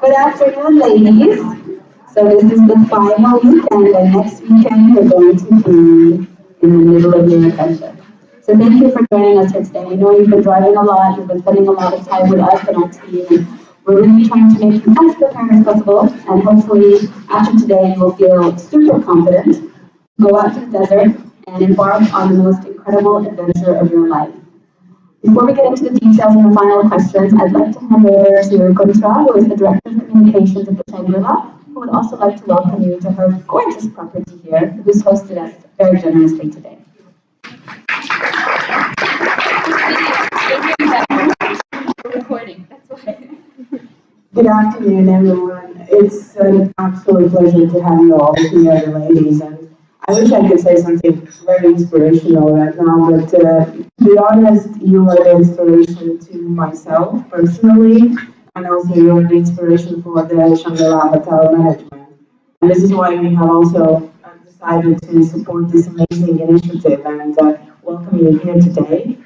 Good afternoon, ladies. So this is the final weekend, and next weekend we're going to be in the middle of your adventure. So thank you for joining us here today. We know you've been driving a lot, you've been spending a lot of time with us and our team, and we're really trying to make you as prepared as possible, and hopefully after today you will feel super confident, go out to the desert, and embark on the most incredible adventure of your life. Before we get into the details and the final questions, I'd like to hand over to Guntra, who is the Director of Communications at the Shangri-La, who would also like to welcome you to her gorgeous property here, who's hosted us very generously today. Recording, that's why. Good afternoon, everyone. It's an absolute pleasure to have you all here, the ladies. And I wish I could say something very inspirational right now, but to be honest, you are the inspiration to myself personally, and also you are the inspiration for the Shangri-La Hotel Management. And this is why we have also decided to support this amazing initiative and welcome you here today.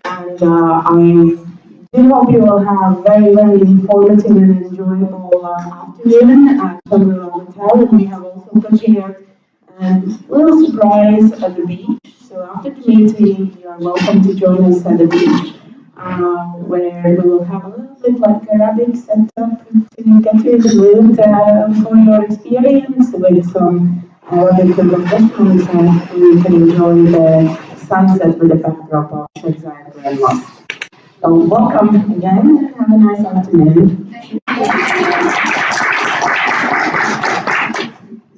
And I do hope you will have very, very informative and enjoyable afternoon at Shangri-La Hotel. And we have also prepared a little surprise at the beach. So after the meeting, you are welcome to join us at the beach, where we will have a little bit like Arabic setup to get you in the mood for your experience with some Arabic refreshments, and you can enjoy the sunset with the backdrop of Sheikh Zayed Grand Mosque. So welcome again. Have a nice afternoon.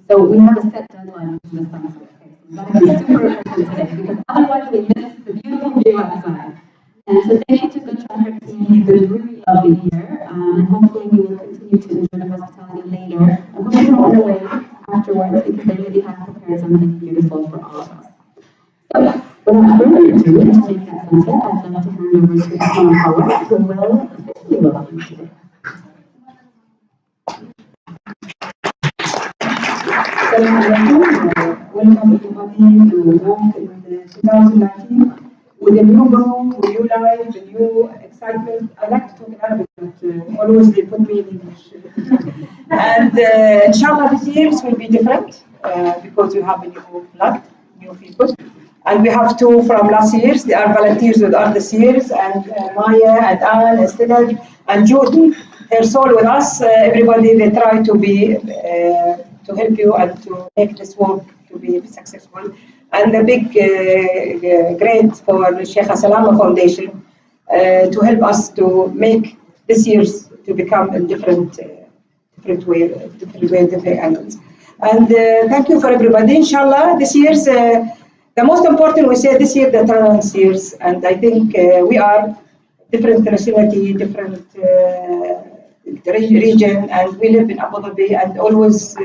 So we have a set deadline for the sunset. We gotta be super efficient today because otherwise we miss the beautiful view outside. And so thank you to the Tracker team. You've been really lovely here. And hopefully we will continue to enjoy the hospitality later. I hope you don't run away afterwards because they really have prepared something beautiful for all of us. So without further ado, to make that sunset, I'd love to hand over to Tom Howard, who will officially welcome you today. Welcome everybody to walk in the 2019 with a new grow, with new life, a new excitement. I like to talk in Arabic, but always they put me in English. And inshallah this year will be different because you have a new blood, new people. And we have two from last years. They are volunteers with us this year, and Maya and Anne, Estelle, and Judy. Her soul with us. Everybody they try to be to help you and to make this work to be successful. And a big grant for Sheikh Salama Foundation to help us to make this year's to become a different way, different angles. And thank you for everybody. Inshallah, this year's the most important we say this year the trans years, and I think we are different nationality, different region, and we live in Abu Dhabi, and always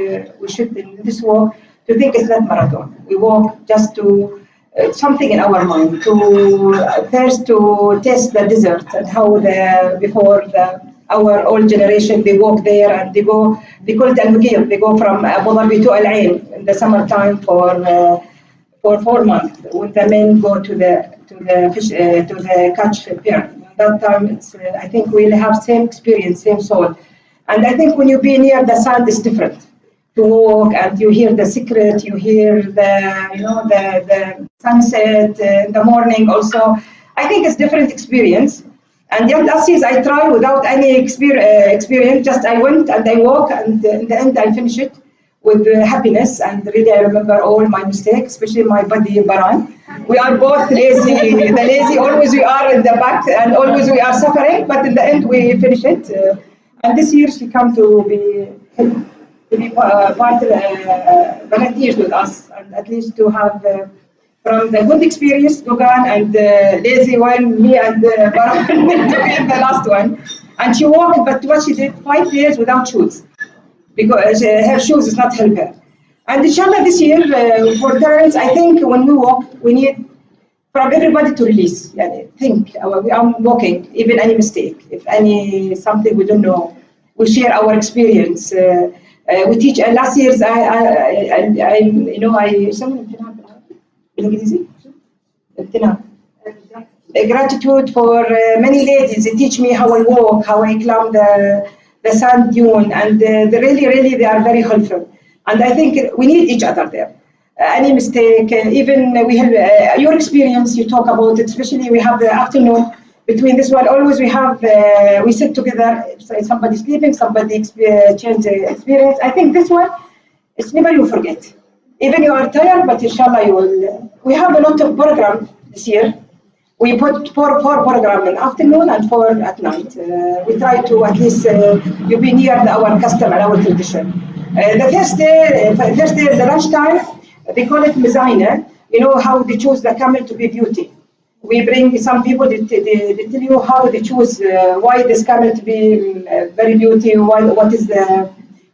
we should in this walk to think it's not marathon. We walk just to something in our mind to first to test the desert and how the before the our old generation they walk there and they call it Al-Mughir. They go from Abu Dhabi to Al Ain in the summertime for 4 months when the men go to the fish to the catch pier. That time it's I think we'll have same experience, same soul. And I think when you be near the sun it's different. To walk and you hear the secret, you hear the the sunset in the morning also. I think it's different experience. And yet last year I tried without any experience. Just I went and I walked, and in the end I finished it with happiness. And really I remember all my mistakes, especially my buddy Baran. We are both lazy. The lazy always we are in the back, and always we are suffering. But in the end we finish it. And this year she come to be part volunteers with us, and at least to have from the good experience Dogan and lazy one, me and Baran to be the last one. And she walked, but what she did 5 years without shoes because her shoes is not help her. And inshallah this year for parents, I think when we walk, we need from everybody to release. Think, I'm walking, even any mistake, if any something we don't know, we share our experience. We teach. Last year's gratitude for many ladies. They teach me how I walk, how I climb the sand dune, and they really they are very helpful. And I think we need each other there. Any mistake, even we have your experience. You talk about it, especially we have the afternoon between this one. Always we have we sit together. So somebody sleeping, somebody change the experience. I think this one, it's never you forget. Even you are tired, but inshallah you will. We have a lot of program this year. We put four program in afternoon and four at night. We try to at least you be near our custom and our tradition. The first day, the lunchtime, they call it mizayna. You know how they choose the camel to be beauty. We bring some people, they tell you how they choose, why this camel to be very beauty, what is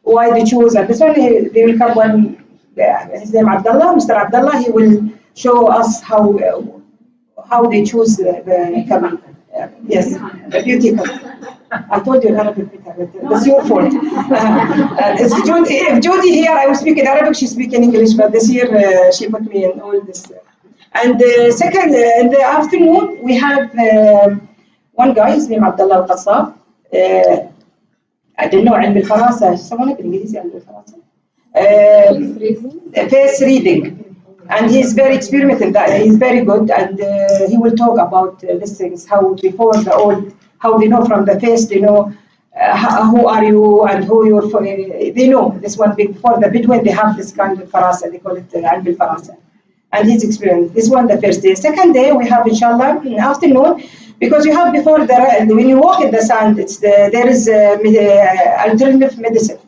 why they choose. And this one, they will come one, his name Abdullah, Mr. Abdullah, he will show us how they choose the camel. Yes, the beauty camel. I told you in Arabic, that's your fault. It's Judy, if Judy here, I will speak in Arabic, she speaks in English, but this year she put me in all this. And second, in the afternoon, we have one guy, his name Abdullah Al-Qassab. I don't know, علم الفراسة، يسمونه بالإنجليزي علم الفراسة. Face reading. And he's very experienced, he's very good, and he will talk about these things, how before the old, how they know from the face, they know who are you and who you're for. They know this one before the Bedouin, they have this kind of farasa, they call it Alb al-Farasa. And his experience. This one the first day. Second day, we have inshallah in the afternoon, because you have before when you walk in the sand, there is alternative medicine.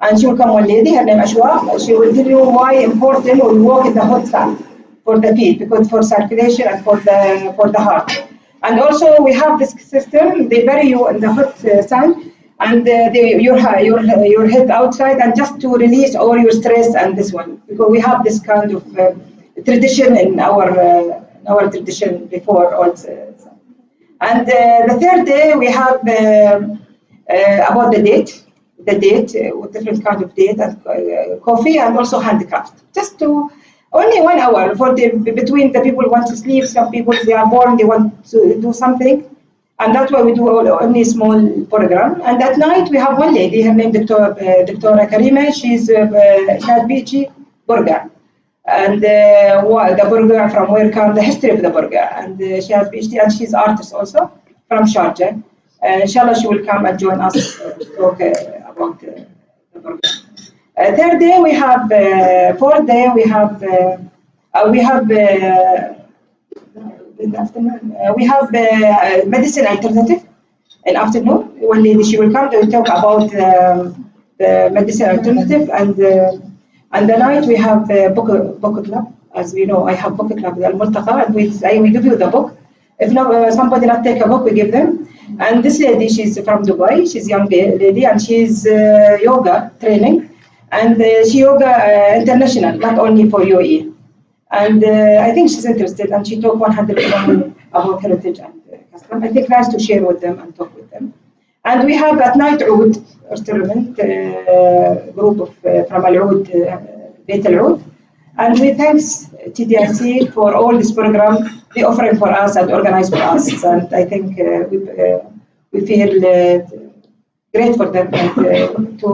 And she will come one lady, her name Ashwa, she will tell you why important when you walk in the hot sand for the feet, because for circulation and for the heart. And also we have this system, they bury you in the hot sand, and your head outside, and just to release all your stress and this one, because we have this kind of tradition in our tradition before also. And the third day we have about the date with different kind of date and coffee, and also handicraft. Just to only 1 hour for between the people who want to sleep. Some people they are born, they want to do something, and that's why we do only small program. And at night we have one lady, her name Dr. Karima. She's Shadbichi Burger, and the burger from where come the history of the burger, and she has PhD, and she's artist also from Sharjah. Inshallah, she will come and join us to talk about the burger. Third day we have, fourth day we have in the afternoon we have medicine alternative. In afternoon, one lady she will come to talk about the medicine alternative, and the night we have book club. As we know, I have book club with Al-Multaqa, and we give you the book. If not, somebody not take a book, we give them. And this lady, she's from Dubai. She's a young lady, and she's yoga training. And she yoga international, not only for UAE. And I think she's interested, and she talk 100% about heritage and custom. I think nice to share with them and talk with them. And we have at night Oud instrument group of from Al Oud, Beit Al Oud. And we thanks TDRC for all this program they offering for us and organize for us. And I think we feel great for them and to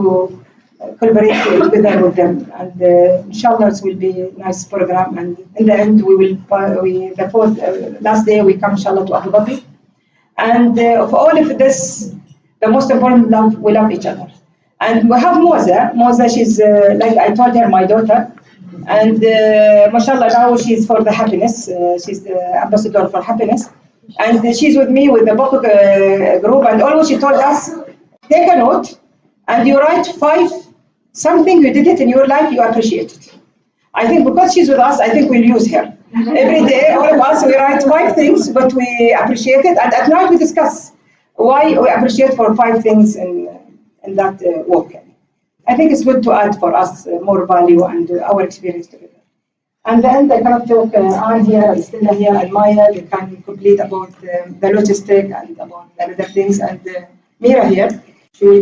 collaborate together with them. And inshallah it will be a nice program. And in the end, the fourth last day we come inshallah to Abu Dhabi. And of all of this, the most important love, we love each other. And we have Moza. Moza, she's like I told her, my daughter. And mashallah, now she's for the happiness. She's the ambassador for happiness. And she's with me with the book group. And always she told us, take a note and you write 5 something you did it in your life you appreciate it. I think because she's with us, I think we'll use her. Every day, all of us, we write 5 things, but we appreciate it. And at night we discuss why we appreciate for 5 things in that work. I think it's good to add for us more value and our experience together. And then I cannot talk Anne here, and Stella here, and Maya, they can complete about the logistic and about the other things. And Mira here, she will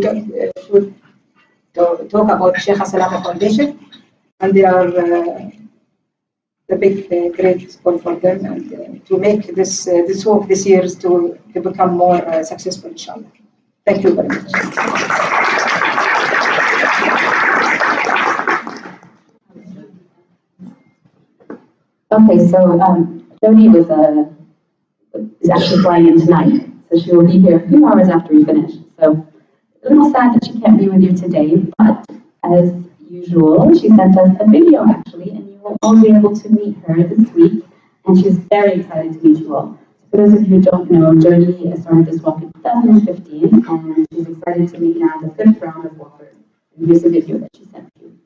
talk about Sheikh Salama Foundation. And they are the big, great support for them, and to make this work this year to become more successful, inshallah. Thank you very much. Okay, so Jody is actually flying in tonight, so she will be here a few hours after we finish. So a little sad that she can't be with you today, but as usual, she sent us a video actually, and you will all be able to meet her this week, and she's very excited to meet you all. For those of you who don't know, Jody started this walk in 2015, and she's excited to meet now the fifth round of walkers. And here's a video that she sent you.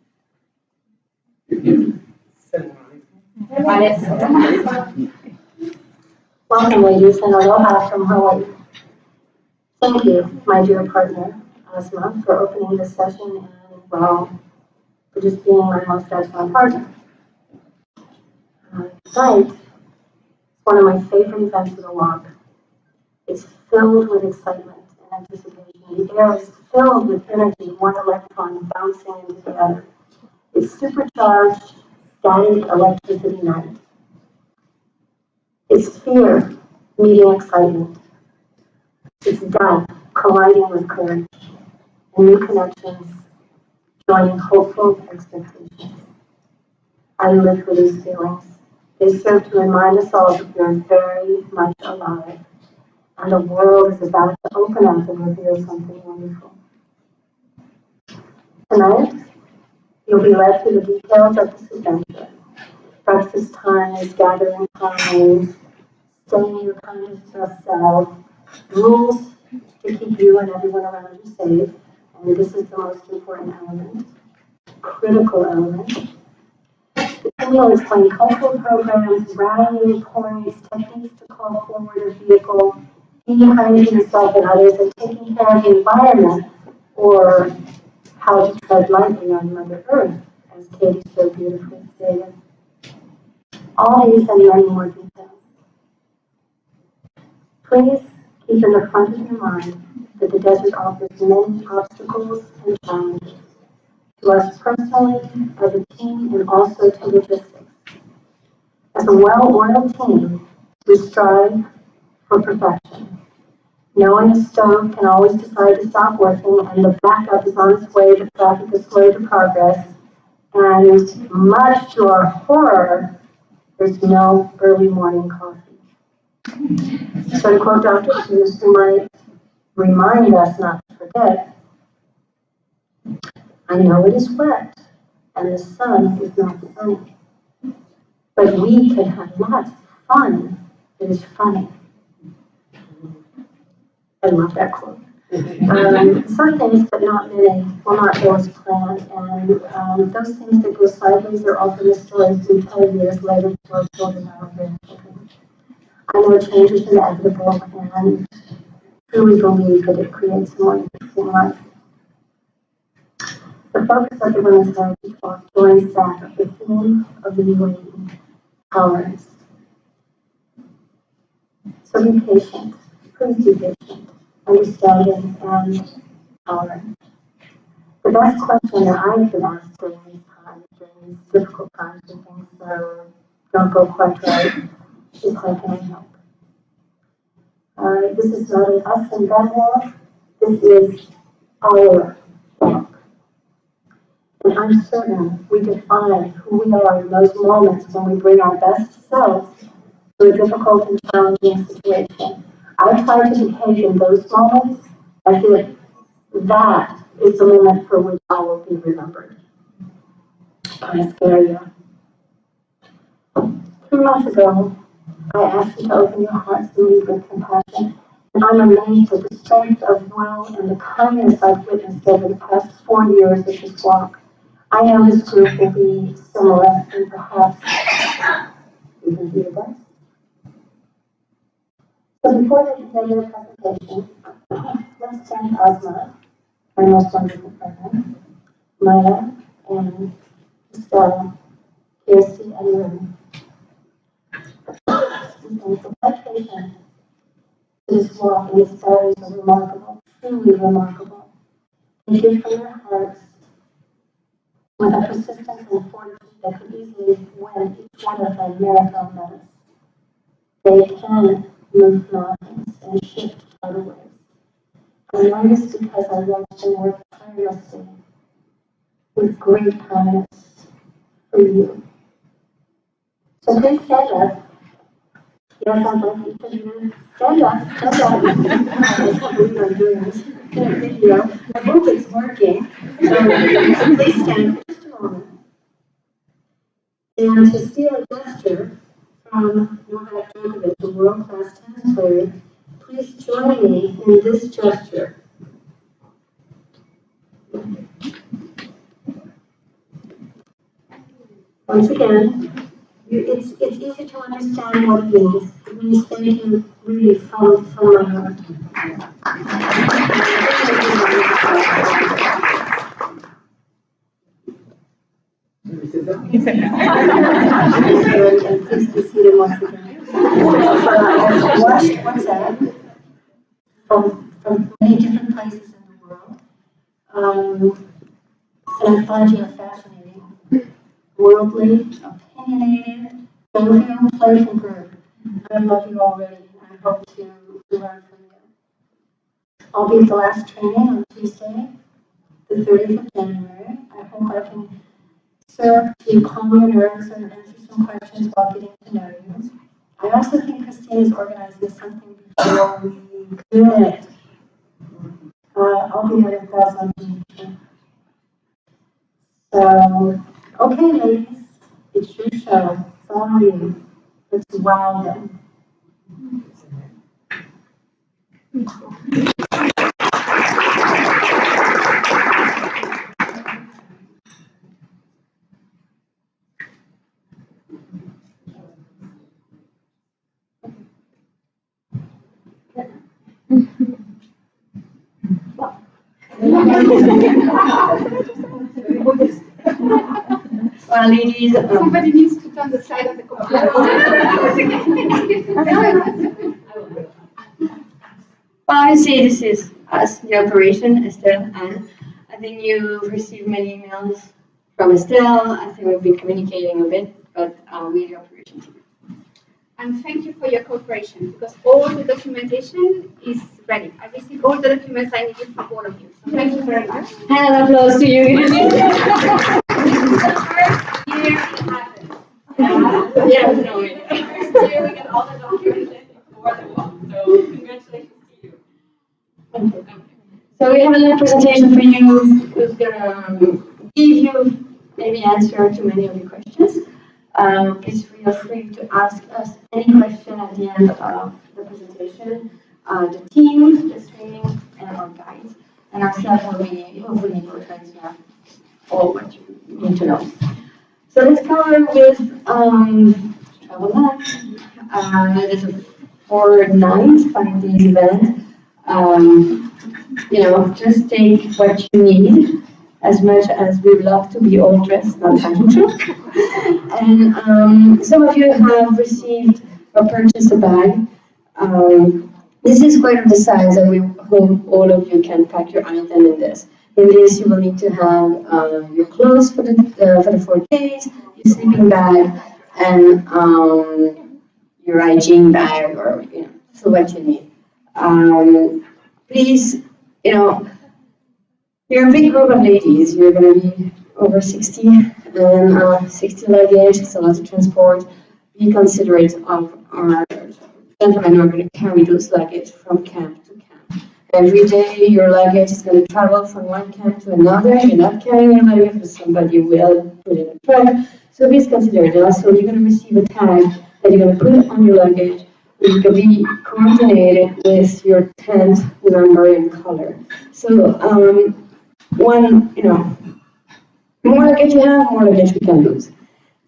Welcome, ladies, and aloha from Hawaii. Thank you, my dear partner, Asma, for opening this session and, well, for just being my most excellent partner. Tonight is one of my favorite events of the walk. It's filled with excitement and anticipation. The air is filled with energy, one electron bouncing into the other. It's supercharged, static electricity night. It's fear meeting excitement. It's doubt colliding with courage, and new connections joining hopeful expectations. I live for these feelings. They serve to remind us all that we are very much alive, and the world is about to open up and reveal something wonderful. Tonight, you'll be led through the details of this adventure. Breakfast times, gathering times, staying your kind of self, rules to keep you and everyone around you safe. And this is the most important element, critical element. The team will explain cultural programs, rallying points, techniques to call forward a vehicle, dehydrating yourself and others, and taking care of the environment, or how to tread lightly on Mother Earth, as Katie so beautifully stated. All these and many more details. Please keep in the front of your mind that the desert offers many obstacles and challenges to us personally, as a team, and also to logistics. As a well-oiled team, we strive for perfection. Knowing the stove can always decide to stop working and the backup is on its way, the traffic is slow to progress, and much to our horror, there's no early morning coffee. So to quote Dr. Seuss, who might remind us not to forget, I know it is wet and the sun is not sunny, but we can have lots of fun. It is funny. I love that quote. Some things, but not many, will not go as planned, and those things that go sideways are often the stories we tell years later to our children and our grandchildren. I know change is inevitable, and truly believe that it creates a more interesting life. The focus of the Women's Heritage Walk joins that of the theme of the UAE, tolerance. So be patient, please be patient, understanding, and tolerant. The best question that I've been asked during these times, during these difficult times when things don't go quite right, is how can I help? This is not an us and them walk, this is our walk. And I'm certain we define who we are in those moments when we bring our best selves to a difficult and challenging situation. I try to behave in those moments as if that is the moment for which I will be remembered. I scare you. 3 months ago, I asked you to open your hearts and lead with compassion. And I'm amazed at the strength of will and the kindness I've witnessed over the past 4 years of this walk. I know this group will be similar and perhaps even be the best. So before I begin the presentation, let's thank Asma, my most wonderful partner, Maya, and Estelle, Kirsty, and Lynn. The dedication to this walk and its stories are remarkable, truly remarkable. They give from their hearts with a persistence and fortitude that could easily win each one of them marathon medals. They can move mountains and shift tidal waves. I know this because I watched them work tirelessly with great kindness for you. So please stand up. Yes, I'd like each of you to stand up, stand up. I can't believe I'm doing this in a video. I hope it's working. So please stand for just a moment. And to steal a gesture from Novak Djokovic, the world-class tennis player, please join me in this gesture. Once again, it's easy to understand what it means. It means thank you really from my heart. And please be seated once again. I've watched WhatsApp from many different places in the world. And I find you fascinating, worldly, opinionated, jovial, playful group. I love you already, and I hope to learn from you. I'll be at the last training on Tuesday, the 30th of January. I hope I can serve to calm your nerves and answer some questions while getting to know you. I also think Christine is organizing something before we commit. I'll be there if that's on me. So, okay, ladies, it's your show. It's all you. Let's wow them. Well, ladies, Somebody needs to turn the side of the computer. well, I say this is us, the operation, Estelle, and I think you've received many emails from Estelle. I think we've been communicating a bit, but we're the operation team. And thank you for your cooperation, because all the documentation is ready. I received all the documents I needed from all of you. So thank you very much. Hand an applause to you. The first year it happened. Yeah, no, The first year we got all the documentation for the book. So congratulations to you. So we have a presentation for you who's gonna give you maybe answer to many of your questions. Please feel free to ask us any question at the end of the presentation. The team, the training, and our guides, and our staff will be hopefully trying to have all what you need to know. So let's cover with travel night. It is a 4 night, 5 days event. Just take what you need, as much as we love to be all dressed, not casual. And some of you have received or purchased a bag. This is quite of the size that we hope all of you can pack your item in this. In this, you will need to have your clothes for the 4 days, your sleeping bag, and your hygiene bag, or so what you need. Please, you're a big group of ladies. You're going to be over 60, and 60 luggage. It's a lot to transport. Be considerate of our gentlemen who are going to carry those luggage from camp to camp. Every day, your luggage is going to travel from one camp to another. You're not carrying your luggage, but somebody will put it in a truck. So please consider it. Also, you're going to receive a tag that you're going to put on your luggage. It's going to be coordinated with your tent number and color. So, more luggage you have, more luggage we can lose.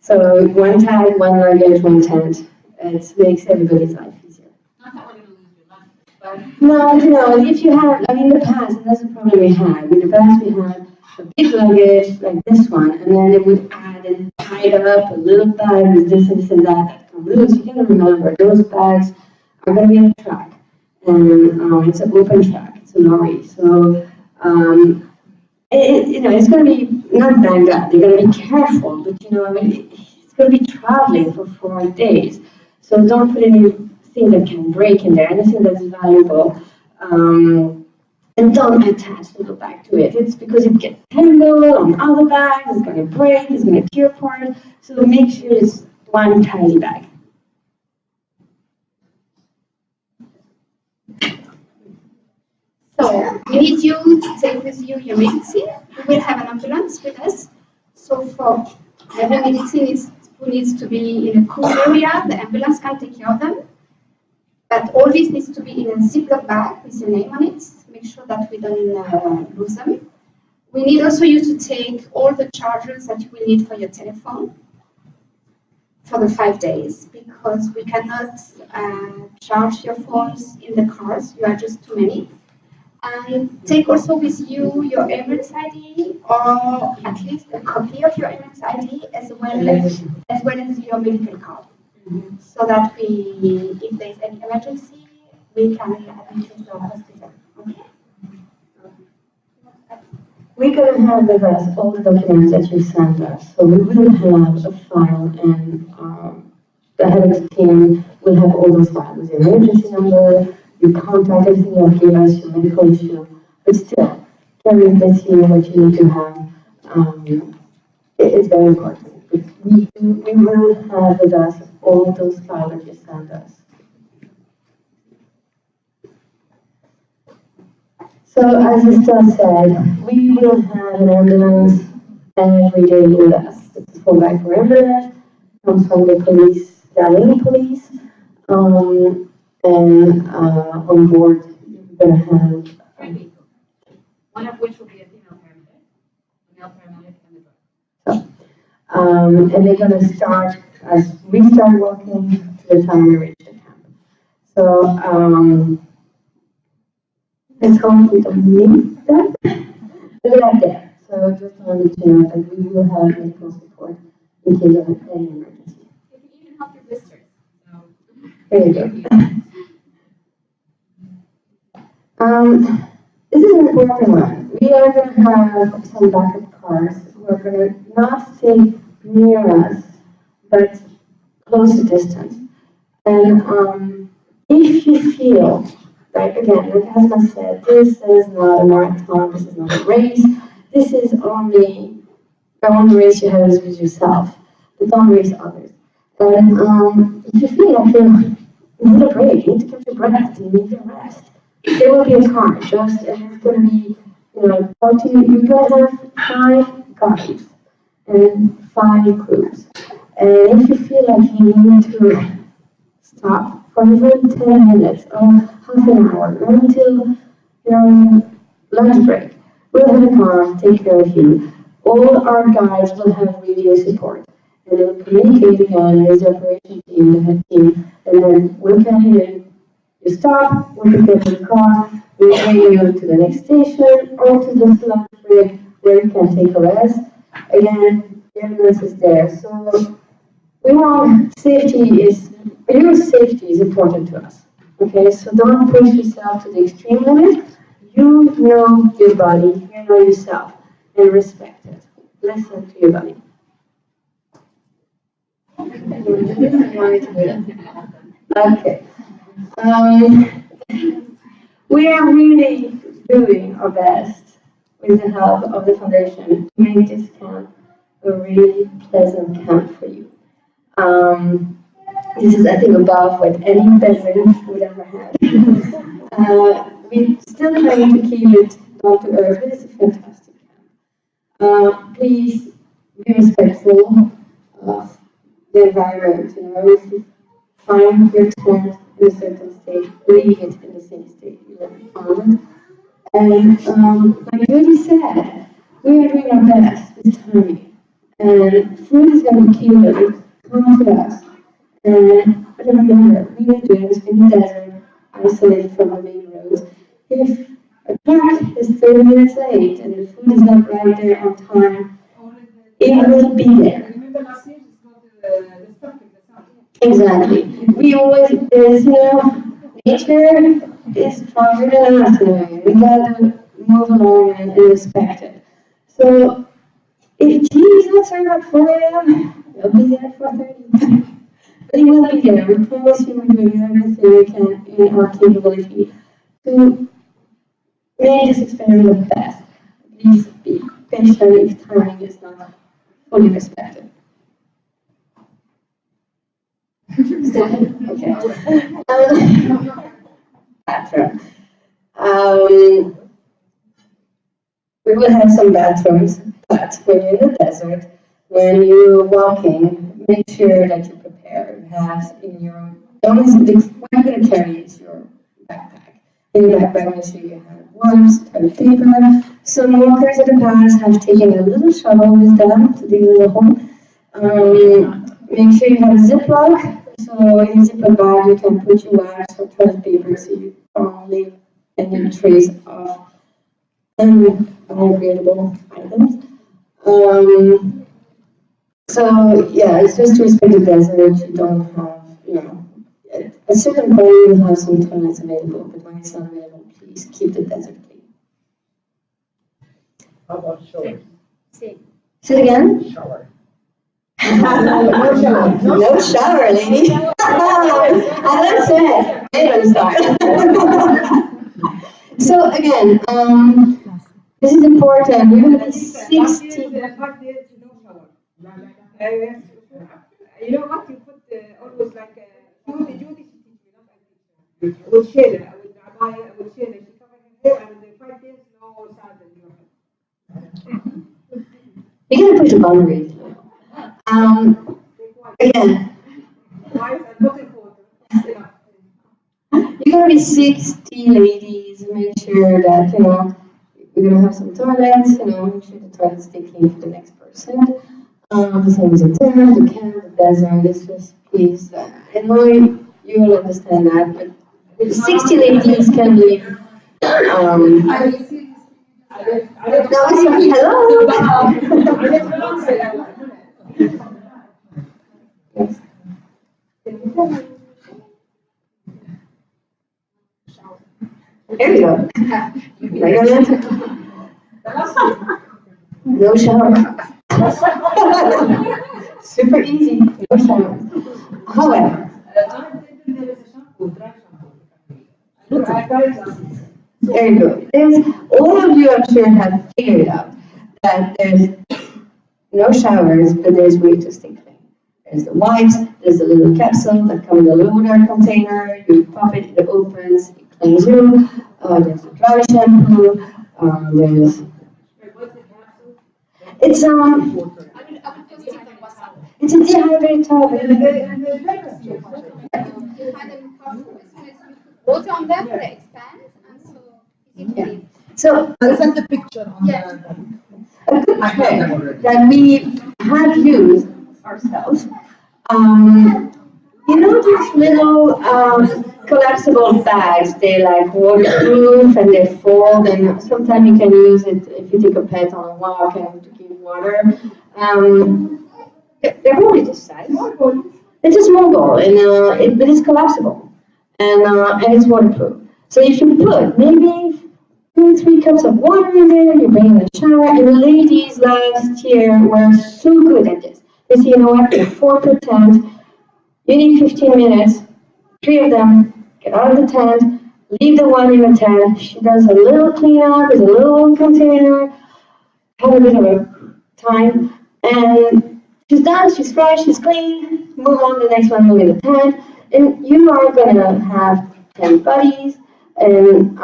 So one tag, one luggage, one tent. It makes everybody's life easier. Not that we're going to lose your life, but No, if you have, in the past, and that's the problem we had. In the past, we had a big luggage like this one, and then they would add and tie it up a little bag with this and this and that can lose. You gotta remember, those bags are going to be on a track, and it's an open track, it's a lorry. So, it's going to be not banged up. You're going to be careful, but it's going to be traveling for 4 days. So don't put anything that can break in there, anything that's valuable. And don't attach little bag to it. It's because it gets tangled on other bags, it's going to break, it's going to tear apart. So make sure it's one tiny bag. So we need you to take with you your medicine. We will have an ambulance with us. So for every medicine who needs to be in a cool area, the ambulance can take care of them. But all this needs to be in a Ziploc bag with your name on it. Make sure that we don't lose them. We need also you to take all the chargers that you will need for your telephone for the 5 days, because we cannot charge your phones in the cars. You are just too many. And take also with you your Emirates ID, or at least a copy of your Emirates ID, as well as your medical card, so that if there's any emergency, we can admit you to the hospital. Okay. We're going to have with us all the documents that you sent us. So we will have a file, and the head of the team will have all those files, your emergency number, your contact, everything you give us, your medical issue. But still, carry with you what you need to have. It's very important. We will have with us all those files that you sent us. So as Estelle said, we will have an ambulance every day with us. It's a full bag for ambulance, comes from the police, the Alini police, and on board we're going to have one of which will be a female paramedic, and a driver. and they're going to start as we start walking to the time we reach the camp. So let's hope we don't need them. But they're there. So just wanted to know that we will have medical support in case of any emergency. You can even help your visitors. So. There you go. This is an important one. We are going to have some backup cars who are going to not stay near us, but close to distance. And if you feel, like again, like Asma said, this is not a marathon, this is not a race, this is only the only race you have is with yourself, but don't race others. And if you feel like you need a break, you need to catch your breath, you need to rest, there will be a car, just, and it's going to be, you're going to have 5 guides and 5 crews. And if you feel like you need to stop for even 10 minutes or half an hour, or until lunch break, we'll have a car take care of you. All our guides will have radio support, and they will communicate again with the operation team, the head team, and then we'll come in. You stop, we can get in the car, we'll bring you to the next station or to the lunch break where you can take a rest. Again, the ambulance is there. So we want your safety is important to us. Okay, so don't push yourself to the extreme limit. You know your body, you know yourself, and respect it. Listen to your body. Okay. We are really doing our best with the help of the foundation to make this camp a really pleasant camp for you. This is, I think, above what any veteran would ever have. We're still trying to keep it down to earth, but it's a fantastic camp. Please be respectful of the environment. If you find your tent in a certain state, leave it in the same state you found it. And like Judy said, we are doing our best this time. And food is going to kill it. Come to us. But remember, we are doing this in the desert, isolated from the main roads. If a truck is 30 minutes late and the food is not right there on time, it will be there. Remember last year, it's not the stuff in the sun. Exactly. We always, nature is stronger than us. We gotta move along and respect it. So, if tea is not served at 4 a.m., you'll be there at 4:30. But he will be there. We promise you we're doing everything we can in our capability to make this experiment fast. Please be patient if timing is not fully respected. Okay. Bathroom. We will have some bathrooms, but when you're in the desert, when you're walking, make sure that you prepare. You have in your, what you're going to carry is your backpack. In your backpack, make sure you have wipes, toilet paper. Some walkers in the past have taken a little shovel with them to dig a little hole. Make sure you have a Ziploc. So in a Ziploc bag, you can put your wipes or toilet paper so you don't leave any trace of unregretable items. So yeah, it's just to respect the desert. You don't have, at a certain point you have some toilets available, but when it's not available, please keep the desert clean. How about shower? Same. Say it again? Shower. No shower. No shower, lady. And that's it. Maybe start. So again, this is important. We're going to be 60. You know what? You put always like Judy would share it. I would share it. She covered her hair and the 5 days no sandal. You're going to push the boundaries. Again, you're going to be 60 ladies. Make sure that, we're going to have some toilets, make sure the toilets stay clean for the next person. The same as the desert, the camp, the desert. It's just, please, I know you will understand that, but 60 ladies can live. There we go. No shower. Super easy. No shower. However, there you go. All of you, I'm sure, have figured out that there's no showers, but there's ways to stay clean. There's the wipes, there's a little capsule that comes in a loader container, you pop it, it opens, it cleans you. There's a dry shampoo, there's... It's it's a dehydrated towel. Water on them, they expand, and so Yeah. So I'll send the picture on a good trick that we have used ourselves. These little collapsible bags, they're like waterproof and they fold, and sometimes you can use it if you take a pet on a walk and to give water. They're only this size. It's a small bowl, and but it's collapsible, and it's waterproof. So if you put maybe 2-3 cups of water in there, you bring in the shower, and the ladies last year were so good at this. They say, you know what, they're 4 per tent, you need 15 minutes, 3 of them get out of the tent, leave the one in the tent, she does a little cleanup with a little container, have a bit of a time, and she's done, she's fresh, she's clean, move on to the next one, move in the tent, and you are gonna have 10 buddies, and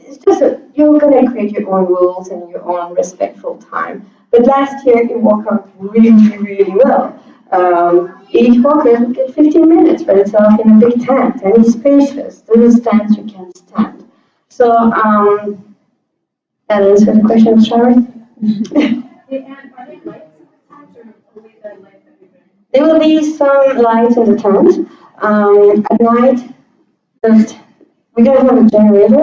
it's just you're gonna create your own rules and your own respectful time. But last year it worked out really, really well. Each walker would get 15 minutes by itself in a big tent, and it's spacious. Those tents you can stand. So that answers the question, Sharon. There will be some lights in the tent. At night, we're going to have a generator,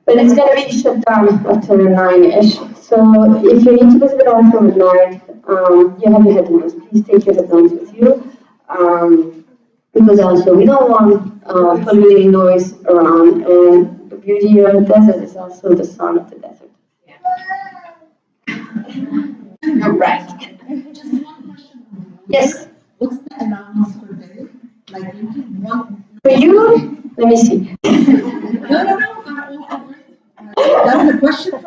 but it's going to be shut down after 9-ish. So if you need to go to the bathroom at night, you have your headphones. Please take your headphones with you. Because also we don't want polluting noise around. And the beauty of the desert is also the sound of the desert. You're right. Just one question. Yes. What's the allowance per day? Like you keep one. For you, let me see. No.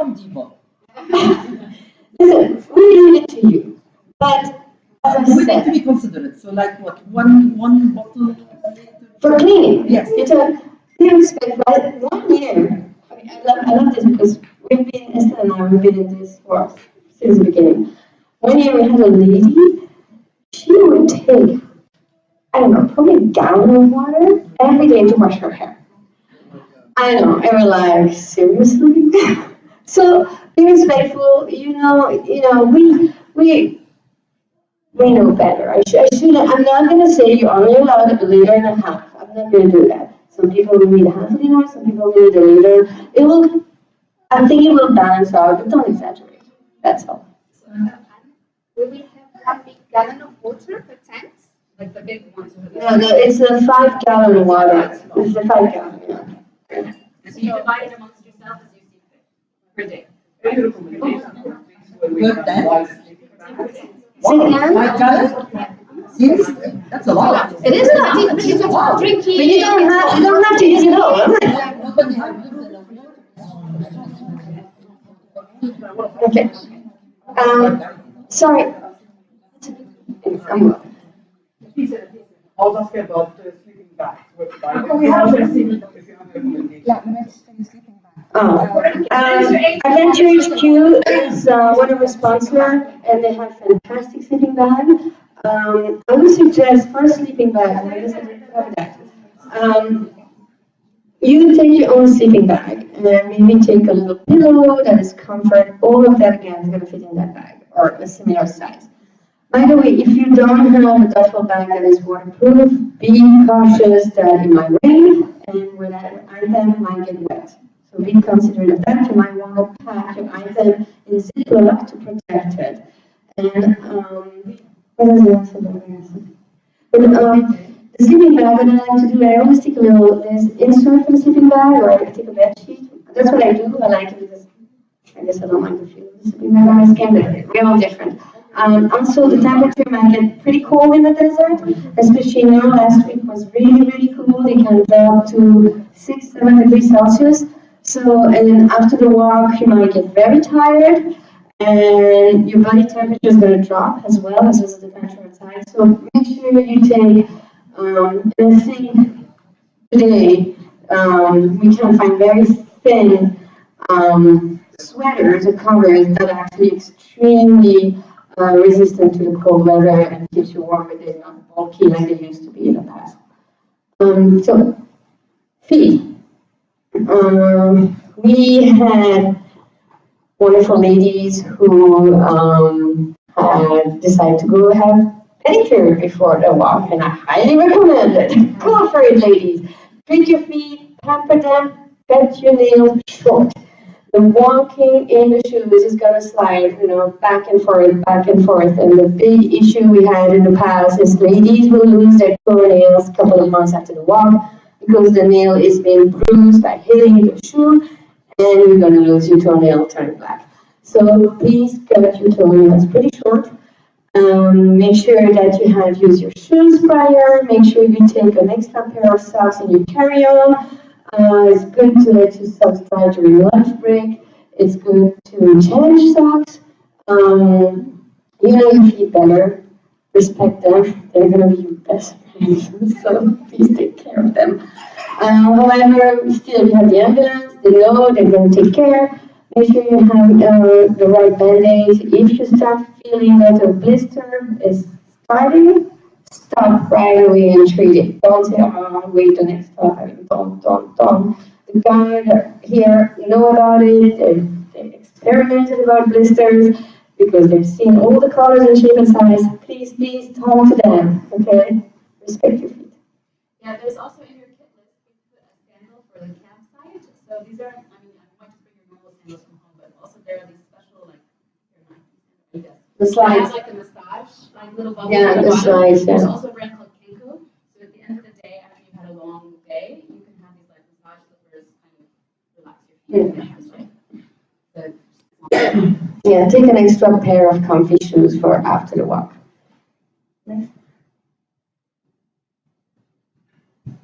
Home Depot. Listen, we leave it to you. But as I We need to said, be considerate. So like what? One bottle. for cleaning, Yes. you do expect by 1 year. I love this because Esther and I, we've been in this work since the beginning. 1 year we had a lady, she would take, I don't know, probably a gallon of water every day to wash her hair. I know, and we're like, seriously? So be respectful, we know better. I should, I'm not gonna say you're only allowed a liter and a half. I'm not gonna do that. Some people will need a half a liter, some people will need a liter. I think it will balance out, but don't exaggerate. That's all. We will have 1 big gallon of water per tent. Like the big ones with the. No, it's a 5 gallon water. It's a 5 gallon, yeah. So you divide it amongst yourself as you see fit per day. Good then. Say it again? 5 gallons? Seriously? That's a lot. It is a lot. Wow. But you don't have to use it all. Okay. Sorry. I was asking about sleeping bags. We have If you have recommendations. Adventure HQ is one of the sponsors, and they have fantastic sleeping bag. I would suggest for a sleeping bag, and I guess I didn't cover that. You take your own sleeping bag, and then maybe take a little pillow that is comfort. All of that again is going to fit in that bag, or a similar size. By the way, if you don't have a duffel bag that is waterproof, be cautious that it might rain, and when that item might get wet. So be considerate of that. You might want to pack your item in Ziploc to protect it. And what is the answer that I asked? But the sleeping bag, what I like to do, I always take a little, there's insert for the sleeping bag, or I take a bed sheet. That's what I do. I like it because I guess I don't like the feel of the sleeping bag on my skin, but we're all different. Also, the temperature might get pretty cold in the desert, especially now. Last week was really, really cold. It can drop to 6, 7 degrees Celsius. So, and then after the walk, you might get very tired, and your body temperature is going to drop as well as the temperature outside. So make sure you take, and I think today we can find very thin sweaters or covers that are actually extremely resistant to the cold weather and keeps you warm, but they're not bulky like they used to be in the past. So, feet. We had wonderful ladies who had decided to go have pedicure before the walk, and I highly recommend it. Go for it, ladies. Treat your feet, pamper them, cut your nails short. The walking in the shoes is gonna slide, back and forth, back and forth. And the big issue we had in the past is ladies will lose their toenails a couple of months after the walk because the nail is being bruised by hitting the shoe, and you're gonna lose your toenail turning black. So please cut your toenails pretty short. Make sure that you have used your shoes prior. Make sure you take an extra pair of socks in your carry-on. It's good to let your socks dry during lunch break. It's good to change socks. Your feet better. Respect them. They're going to be your best friends. So please take care of them. However, still, if you have the ambulance, they know they're going to take care. Make sure you have the right band-aids. If you start feeling that a blister is starting, stop right away and treat it. Don't say, oh, wait the next time. Don't. The guys here know about it. They've experimented about blisters because they've seen all the colors and shape and size. Please talk to them, okay? Respect your feet. Yeah, there's also in your kit list, we put a sandal for the campsite. So these are, you might just bring your normal sandals from home, but also there are these special, I guess. The They have slides. like a massage, like little bubble Yeah, at the the bottom. slides, yeah. There's also a brand called Kenko. So at the end of the day, after you've had a long day, you can have these like massage slippers kind of relax your feet. Yeah, take an extra pair of comfy shoes for after the walk. Next.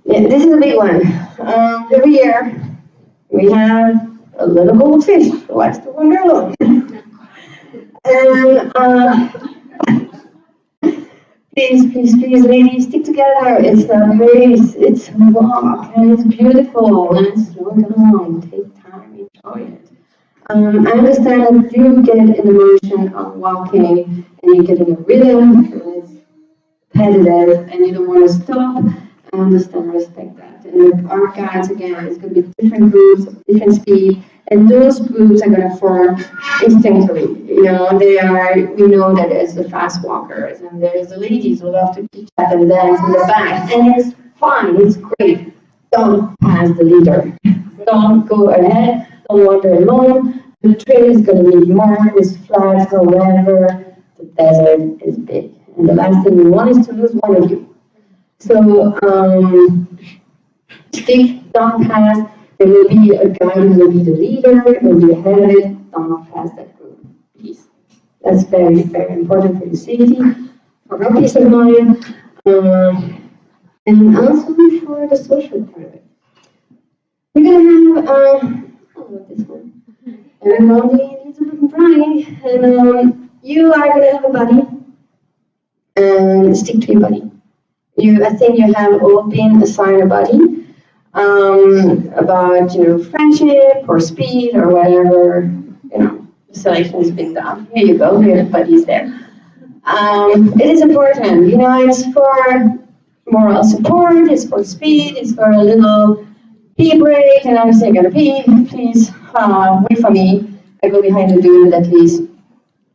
Yeah, this is a big one. Every year we have a little goldfish who likes to wander alone. And please, ladies, stick together. It's a race, it's a walk, and it's beautiful. And slow down, take time, enjoy it. I understand that you get in the motion of walking, and you get in a rhythm, and it's repetitive, and you don't want to stop. I understand, respect that. And our guides, again, it's going to be different groups of different speed, and those groups are going to form instinctively. You know, we know that there's the fast walkers, and there's the ladies who love to chit chat and dance in the back, and it's fine, it's great. Don't pass the leader. Don't go ahead, don't wander alone. The trail is going to be marked with flags, however, the desert is big. And the last thing we want is to lose one of you. So, stick, don't pass. There will be a guy who will be the leader, will be ahead of it. Don't pass that group, please. That's very, very important for your safety, for our peace of mind, and also for the social part of it. We're going to have, I love this one. Everybody needs a little bride, and you are going to have a buddy, and stick to your buddy. I think you have all been assigned a buddy, about, friendship or speed or whatever, the selection has been done. Here you go, your buddy's there. It is important, it's for moral support, it's for speed, it's for a little pee break, and I'm saying, gonna pee, please, wait for me. I go behind the dude, at least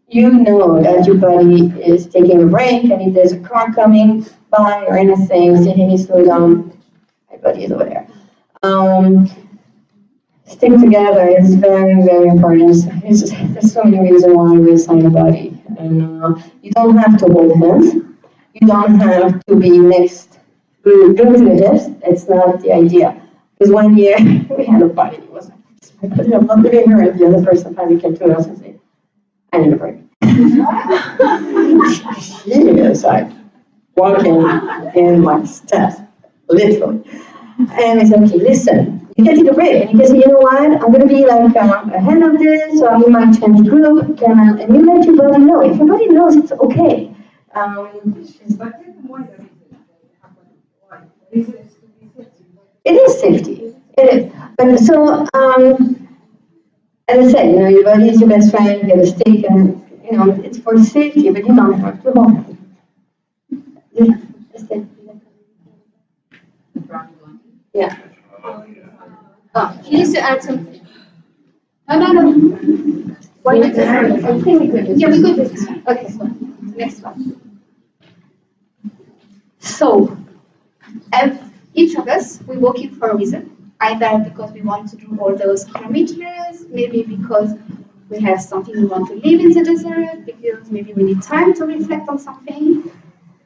you know that your buddy is taking a break, and if there's a car coming by or anything, say, hey, slow down, my buddy is over there. Stick together is very, very important. There's so many reasons why we assign a buddy. And you don't have to hold hands. You don't have to be next, go to the hips. It's not the idea. Because one year, we had a buddy. It was my buddy, I'm not living here, and the other person finally came to us and said, I need a break. She is like walking in my steps, literally. And I said, okay, listen, you can take a break. And he said, you know what, I'm going to be like ahead of this, so you might change group, and you let your body know. If your body knows, it's okay. It is safety. It is. But so, as I said, your body is your best friend, you get a stick, and, it's for safety, but you don't have to hold it. Yeah. Oh, he needs to add something. No. Why not? I think we could. Yeah, we could do this one. Okay, so next one. So, each of us, we're working for a reason. Either because we want to do all those kilometers, maybe because we have something we want to live in the desert, because maybe we need time to reflect on something.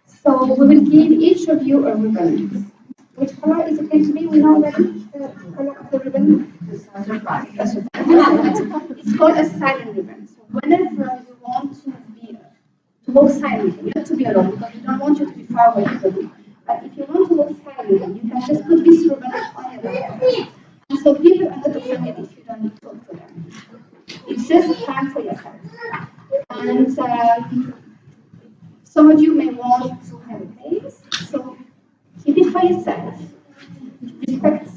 So we will give each of you a ribbon. Which color is it going to be? We know already the color of the ribbon. It's called a silent ribbon. So whenever you want to walk silently, you have to be alone because we don't want you to be far away from the group. But if you want to walk silently, you can just put this ribbon on your head. And so people are not offended if you don't talk to them. It's just time for yourself. And some of you may want to have a place, so keep it for yourself. Respect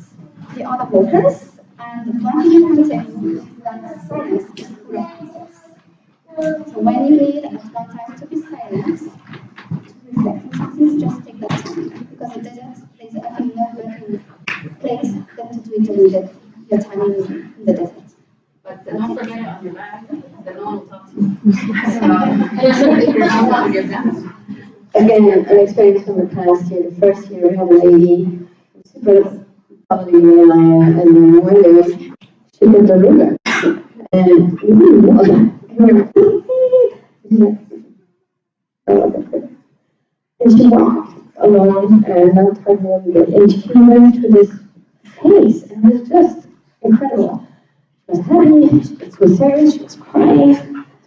the other walkers, and one thing you can tell you is that silence is full of answers. So when you need at one time to be silent, to reflect on something, just take that time. Because the desert, there's no better place than to do it during your time in the desert. But don't forget it on your back, then no one will talk to you. So, if you're not want to give down. Again, an experience from the past year. The first year, we had a lady, super probably and then one day, she did the river. And we didn't know that. And she walked alone and not her home yet. And she went to this place, and it was just incredible. She was happy, she was serious, she was crying.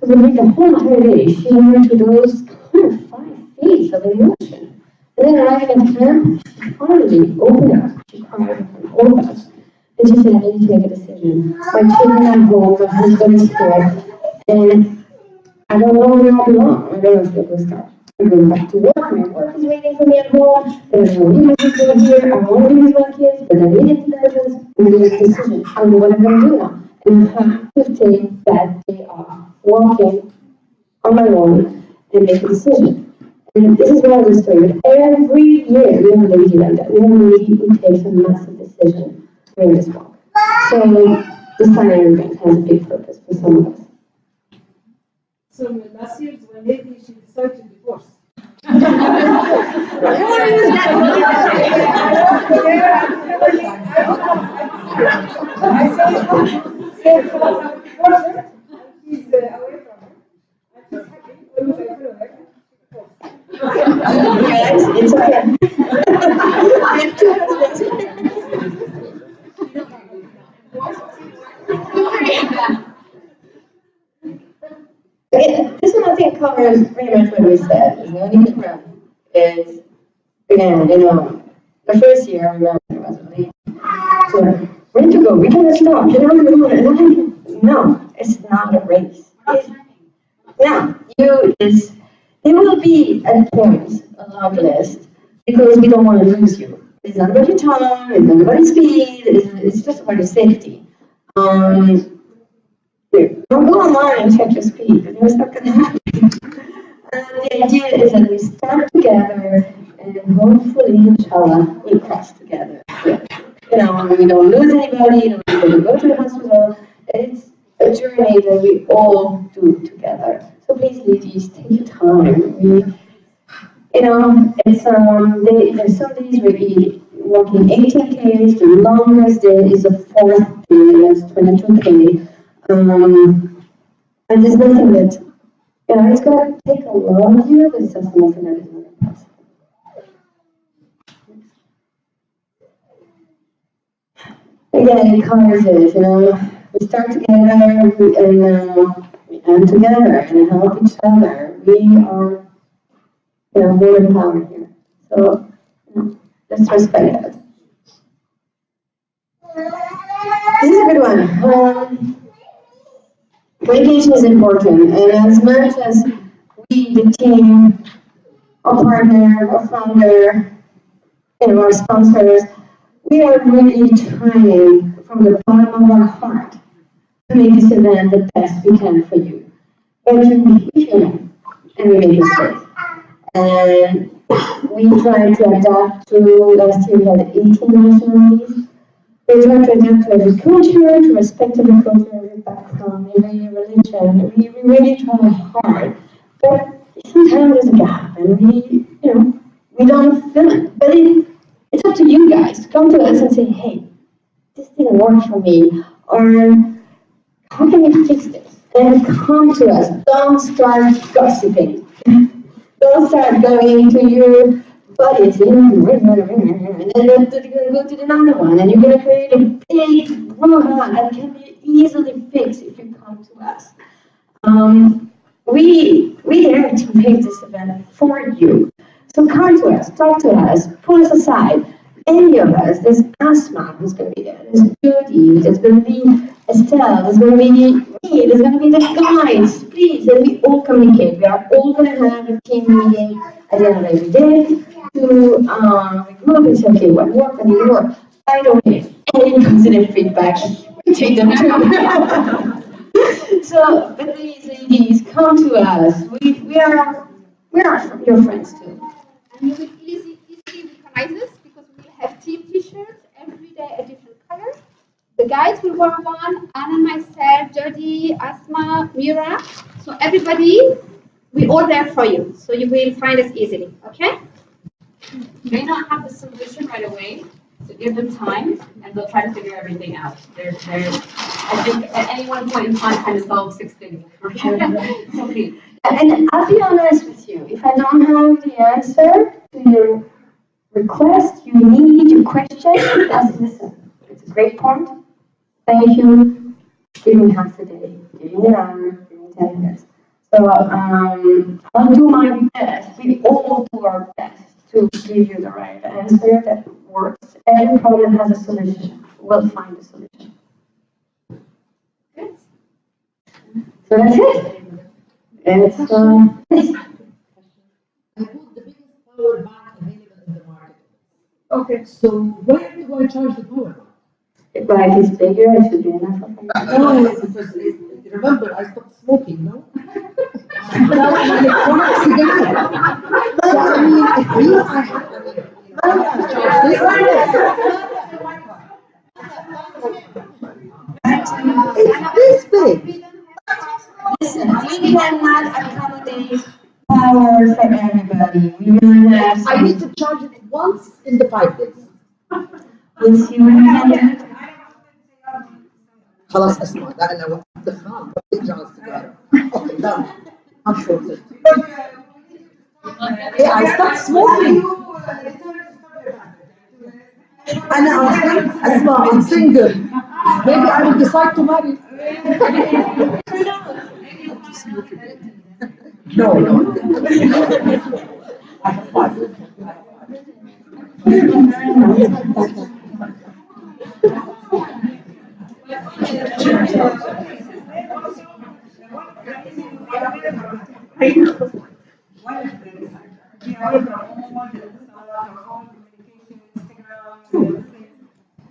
So during the whole entire day, she went to those kind of 5 feet of emotion. And then arriving at camp, she finally opened up. She cried in front of all of us. And she said, I need to make a decision. My children are home, my husband is here, and I don't know where I belong. I don't know if it will start. I'm going back to work. My work is waiting for me at home. There's no music going here. I want to be with my kids, but I need independence. And make a decision. I don't know what I'm going to do now. And I have to take that day off, walking on my own, and make a decision. And this is one of the stories. But every year we have a lady like that. We have a lady who takes a massive decision during this walk. So the silent event has a big purpose for some of us. So last year's one lady, she decided to divorce. I said, divorce her, and she's away from her. And she's happy, almost I follow her. Guys, it's okay. Again, this one I think covers pretty much what we said. There's no need to run. It's, again, the first year I remember it was really, so where to go? We cannot stop. No, it's not a race. There will be at points a long list because we don't want to lose you. It's not about your time, it's not about your speed, it's just about your safety. Don't go online and check your speed, because it's not going to happen. The idea is that we start together and hopefully, inshallah, we cross together. We don't lose anybody, we don't go to the hospital. It's a journey that we all do together. So please, ladies, take your time. It's there's some days we're walking 18 Ks. The longest day is the fourth day, that's 22 K. And there's nothing that it's gonna take a lot of you, but it's just nothing that is not impossible. Again, it covers it, we start together and we end together and help each other. We are, more empowered here. So, let's respect that. This is a good one. Communication is important, and as much as we, the team, our partner, our founder, our sponsors, we are really trying from the bottom of our heart to make this event the best we can for you. But we're human, and we make mistakes. And we try to adapt to, last year we had 18 nationalities. We try to adapt to every culture, to respect every culture, every background, every religion. We really try hard. But sometimes there's a gap, and we don't fill it. But it's up to you guys to come to us and say, hey, this didn't work for me, or how can we fix this? And come to us. Don't start gossiping. Don't start going to your buddies, and then you're going to go to another one, and you're going to create a big brouhaha that can be easily fixed if you come to us. We are to make this event for you. So come to us, talk to us, pull us aside. Any of us, there's Asma who's going to be there, there's Judy, there's going to be Estelle, there's going to be me, there's going to be the guys. Please, and we all communicate. We are all going to have a team meeting at the end of every day to regroup and say, okay, what worked, what didn't work. By the way, any positive feedback, we take them too. So, but please, ladies, come to us. We are your friends too. And you will easily recognize us because we will have team t-shirts every day a different color. The guys will wear one, Anna, myself, Jody, Asma, Mira. So everybody, we all there for you. So you will find us easily, okay? You may not have the solution right away, so give them time, and they'll try to figure everything out. I think at any one point in time, trying to solve 6 things. Okay. And I'll be honest with you, if I don't have the answer to your request, you need, your question, just listen. It's a great point. Thank you. Give me half a day. Give me an hour. Give me 10 minutes. So I'll do my best. We all do our best to give you the right answer that works. Every problem has a solution. we'll find a solution. Good. So that's it. It's, yes. I bought the biggest power bank available in the market. Okay. So where do I charge the power bank? If life is bigger, it should be enough for you. No, because remember I stopped smoking, no? Now my electronics again. So I mean, it means I have to charge this. It's this big. Listen, we cannot accommodate power for everybody. We will have I need to charge it once in the 5 days. we'll see what we can do. خلاص اسمع لا انا وقفت الدخان برجع السيجاره. Okay, done. I'm sorted. Yeah, I stopped smoking. I'm single. Maybe I will decide to marry. No, no.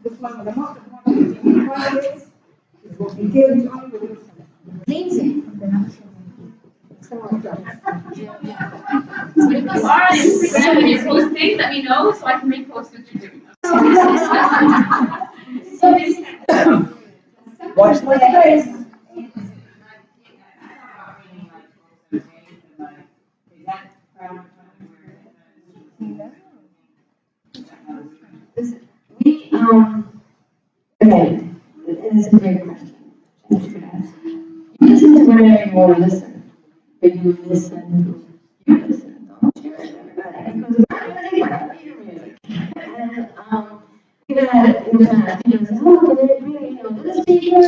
This one of the most important thing in private is what we deal with only with yourself. Amazing. But if you are on Instagram and you're posting, let me know so I can repost what you're doing. Watch my face. We, again, it's a great question. You listen to whatever you want to listen, but you listen, don't share it with everybody, because my music might not be your music. And, even at, in the past, people say, oh, can they bring, the speaker,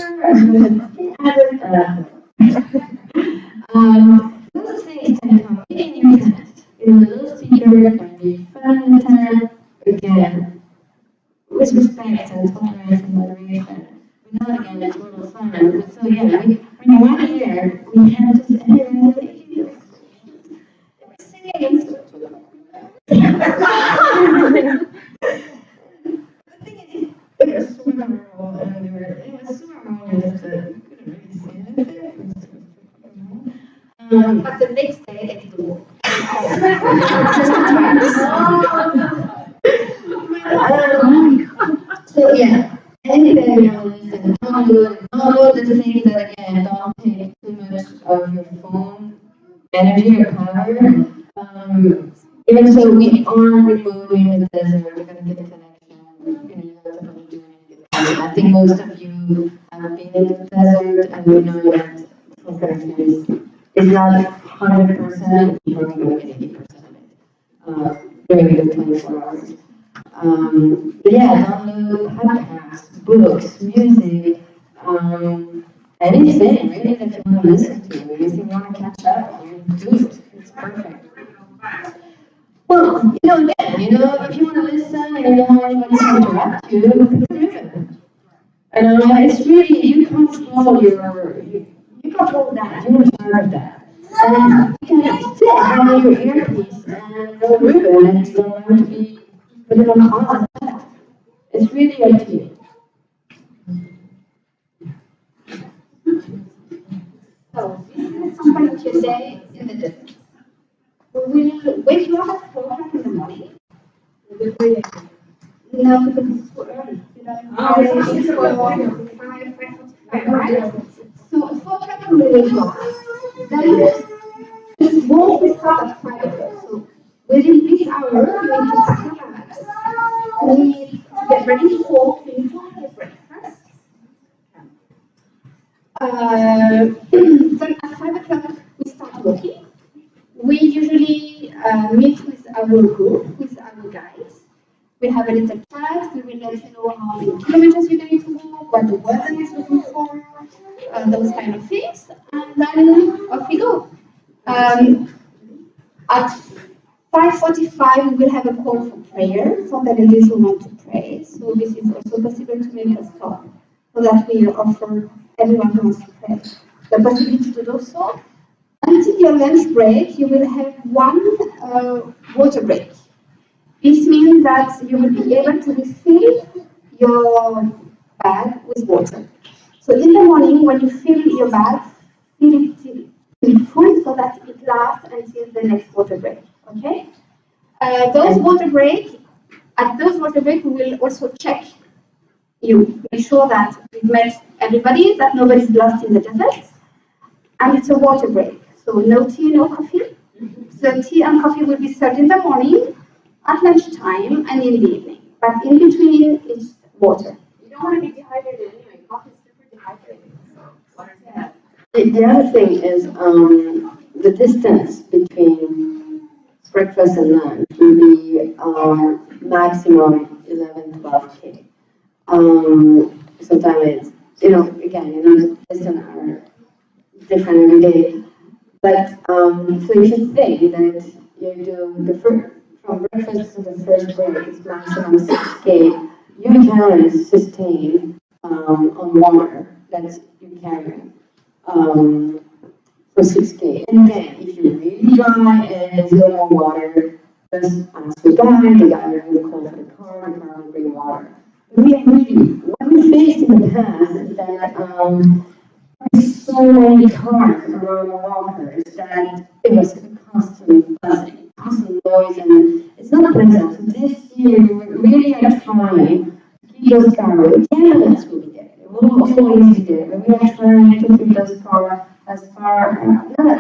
those things can come in your test. The little speaker can be fun and time, again, with respect and tolerance and moderation. But not again, it's total fun. So yeah, in 1 year, we have just the thing is, it was swimmer roll and it was swimmer roll just you couldn't really see anything. But the next day, it's the walk. So yeah, anything you want to listen, download the things that again don't take too much of your phone energy or power. Even so, we are removing the desert. We're gonna get a connection. You have to probably do it. I think most of you have been in the desert, and we know that phone connection is not 100%. You're probably gonna get 80% of it. Very good 24 hours. But yeah, download podcasts, books, music, anything really that you want to listen to, anything you want to catch up, you do it. It's perfect. Well, again, if you want to listen and you don't want anybody to interrupt you, pick a ribbon. It's really, you control you control that, you're in charge of that. And you can sit on your earpiece and no ribbon and you don't have to be put it on pause. It's really up to you. So, this is somebody today in the desert. We will wake you up at 4 o'clock in the morning. No, because it's too early. It's for 5:45, right? So, at 4 o'clock we will wake you up. Then, this walk will start at 5 o'clock. So, within this hour, you need to pack your bags. You need to get ready to walk. You need to have your breakfast. Then at 5 o'clock, we start walking. We usually meet with our group, with our guides. We have a little chat. We will let you know how many kilometers you're going to walk, what the weather is looking for, those kind of things. And then off we go. At 5:45 we will have a call for prayer for the ladies who want to pray. So this is also possible to make a stop so that we offer everyone who wants to pray the possibility to do so. Until your lunch break, you will have one water break. This means that you will be able to refill your bag with water. So in the morning, when you fill your bag, fill it full so that it lasts until the next water break. Okay? Those water break, at those water break, we will also check you, make sure that we've met everybody, that nobody's lost in the desert, and it's a water break. So no tea, no coffee. So tea and coffee will be served in the morning, at lunchtime, and in the evening. But in between, it's water. You don't want to be dehydrated anyway. Coffee is super dehydrating. So water's bad. The other thing is the distance between breakfast and lunch will be maximum 11, 12K. Sometimes it's, again, the distance are different every day. But so if you think that you do the first, from breakfast to the first break is maximum 6K, you can sustain on water that you carry for 6K. And then if you're really dry and there's no more water, just ask the guy will call for the car will bring water. But what we faced in the past is that there's so many cars around the walkers that it was a constant buzzing, constant noise, and it's not pleasant. So this year we really are trying to keep those cars. The ambulance will be there, it will always be there, but we are trying to keep those cars as far, not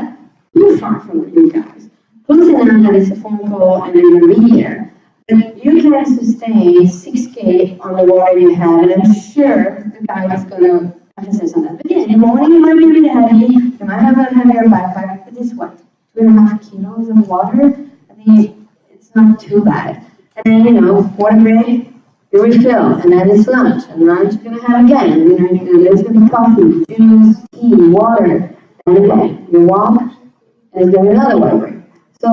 too far from you guys. Close enough that it's a phone call and then you'll be here. But you can sustain 6K on the water you have, and I'm sure the guy is going to emphasis on that. But yeah, in the morning you might be really heavy, you might have a heavier backpack, but it's what? 2.5 kilos of water? I think it's not too bad. And then, water break, you refill, and then it's lunch. And lunch you're going to have again. There's going to be coffee, juice, tea, water. And again, you walk, and it's going to be another water break. So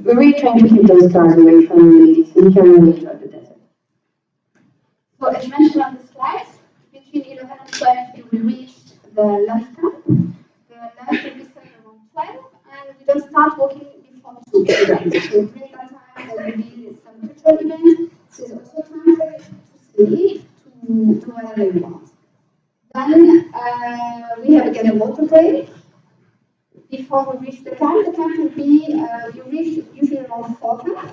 we're really trying to keep those cars away from the ladies, so you can really enjoy the desert. So as mentioned on the slides, between 11 and 12 you will reach the lunch camp. The lunch will be served around 12, and we don't start walking before 2 p.m. So during that time there will be some cultural events. There's also time for you to sleep, to do whatever you want. Then we have again a water break. Before we reach the camp will be, you reach usually around 4 o'clock.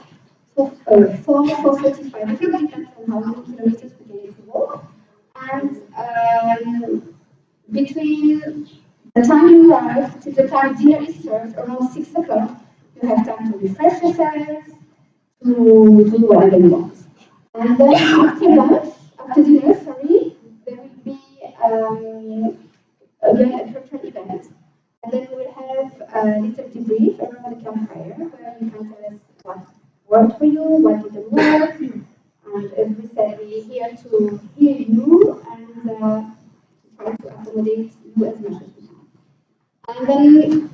So 4:45. It really depends on how many kilometers we need to walk. And between the time you arrive to the time dinner is served, around 6 o'clock, you have time to refresh yourselves, to do whatever you want. And then after dinner, there will be again a cultural event. And then we will have a little debrief around the campfire where you can tell us what worked for you, what didn't work. And as we said, we're here to hear you and try to accommodate you as much as we can. And then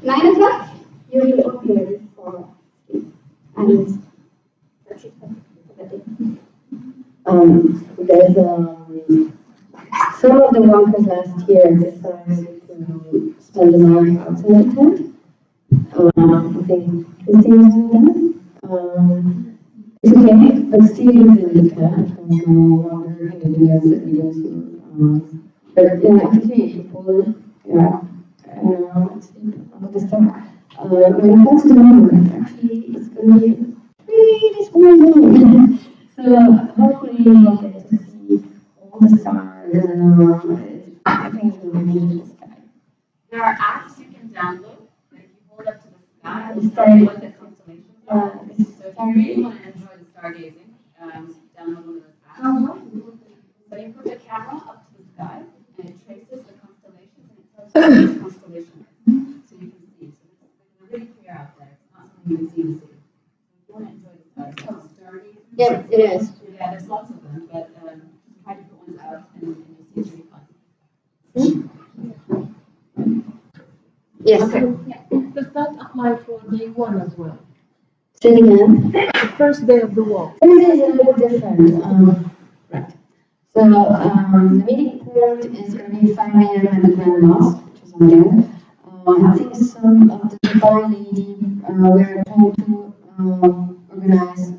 9 o'clock, you will all be ready for sleep. And that's it for the day. There's some of the walkers last year decided to spend the night outside the tent. I think Christine's doing that. It's okay, but still in the tent. And go wander in the desert because but actually people, it's on the stuff. When it comes to the moment, actually it's going to be really small. So hopefully you'll get to see all the stars and I think it's really beautiful the sky. There are apps you can download that if you hold up to the sky, You you start- look at constellations. So if you really want to enjoy the stargazing, download one of those apps. So you put the camera up to the sky and it traces the constellations and it tells you which constellation it is. So you can see. So it's really clear out there. It's not something you can see in the city. So if you want to enjoy the stars, it's called stargazing. Yep, it is. Yeah, there's lots of them, but try to put ones out and you'll see it's really fun. Yes. Okay. Does that apply for day one as well? Say it again. The first day of the walk. Thursday is a little bit different. Right. So the meeting point is going to be 5 a.m. at the Grand Mosque, which is on there. I think some of the Dubai lady we're trying to organize.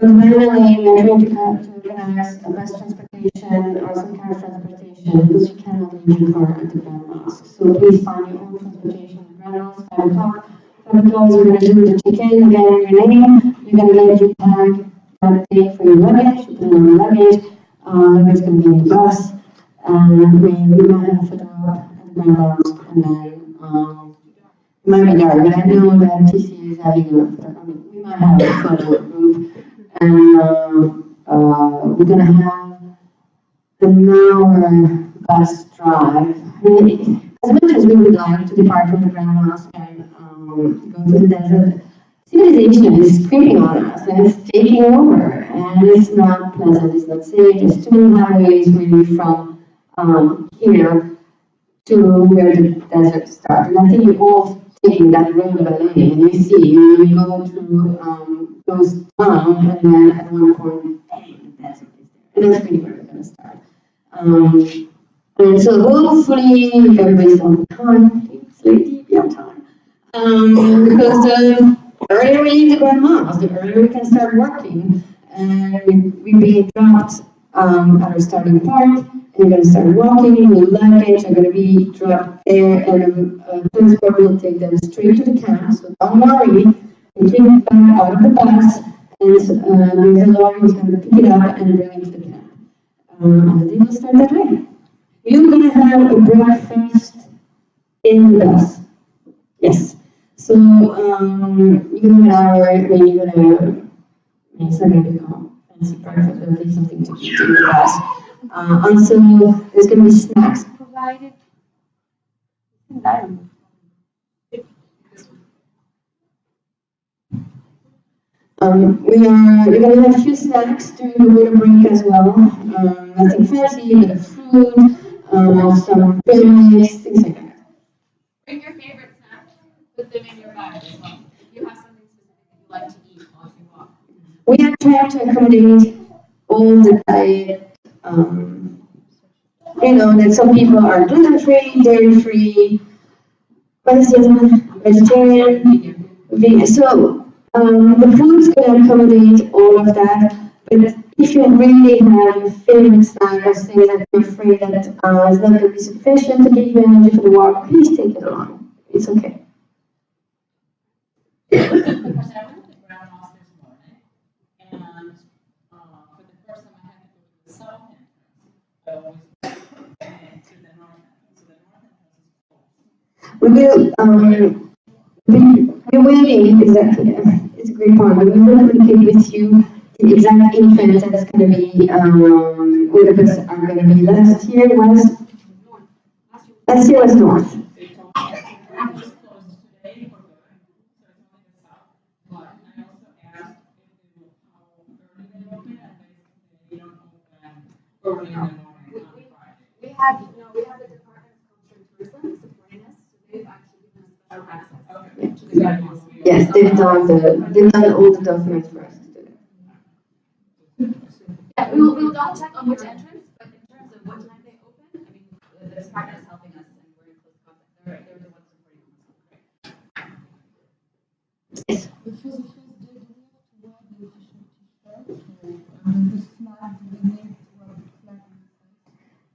For the Maryland, we're trying to organize a bus transportation or some kind of transportation because you cannot leave your car at the Grand Mosque. So please find your own transportation at the Grand Mosque, 5 o'clock. 5 o'clock, we're going to do the check-in, again, your name. You're going to get your tag that day for your luggage. You put it on the luggage. Luggage is going to be in the bus. And we might have a photo op at the Grand Mosque. And then, it might be dark, but I know that TC is having we might have a photo group. And we're going to have an hour bus drive. I mean, as much as we would like to depart from the Grand Mosque and go to the desert, civilization is creeping on us and it's taking over. And it's not pleasant, it's not safe. There's too many highways really from here to where the desert starts. And I think you're all taking that road of LA and you see, you go through those towns and then at one point, bang, the desert is there. And that's really where we're going to start. And so hopefully, if everybody's on time, it's late, be on time. Because the earlier we leave the Grand Mosque, the earlier we can start working. And we're being dropped at our starting point, and you're going to start walking, your luggage are going to be dropped there, and transport will take them straight to the camp, so don't worry, they take it back out of the bus, and there's a lorry who's going to pick it up and bring it to the camp. And the day will start that way. You're going to have a breakfast in the bus. Yes. So, you're going to have an hour, maybe you're going to, it's not going to become fancy breakfast, but at least something to eat in the bus. Also, there's going to be snacks provided. We're going to have a few snacks during the winter break as well. Nothing fancy, a bit of food, some berries, things like that. Bring your favorite snack, put them in your bag as well. If you have something specific you like to eat while you walk. We are trying to accommodate all the diet, that some people are gluten-free, dairy-free, vegetarian, vegan. So, the food's going to accommodate all of that, but if you really have your favorite snack or things that you're afraid that is not going to be sufficient to give you energy for the walk, please take it along. It's okay. I went to the Grand Mosque this morning, and for the first time I had to go to the south entrance. I always go to the north entrance. So the north entrance is closed. We're waiting, exactly. It's a great point. We will communicate with you the exact entrance that's going to be, where the buses are going to be. Last year was north. We have the Department of Culture and Tourism supporting us, so they've actually given us special access to the Grand Mosque. Yes, they've done all the documents for us to do that. Yeah, we will double check on which entrance, but in terms of what time they open, I mean, the department is helping us and we're in close contact. They're the ones supporting us. Yes.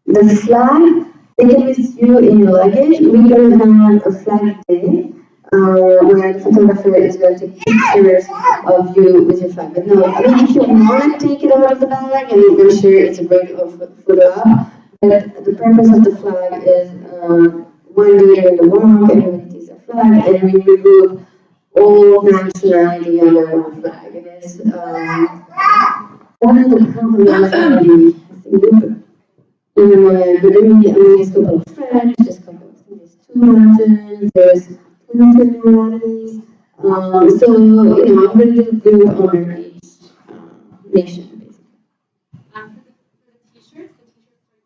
The flag, take it with you in your luggage. We're going to have a flag day where the photographer is going to take pictures of you with your flag. But no, I mean, if you want to take it out of the bag, and I'm sure it's a great photo op, but the purpose of the flag is one day during the walk, everybody takes a flag, and we remove all nationality under one flag. It is one of the complementarity, I think, but then there's a couple of French, there's two Latin, there's two nationalities. So, I'm going to do under each nation, basically. For the t-shirts are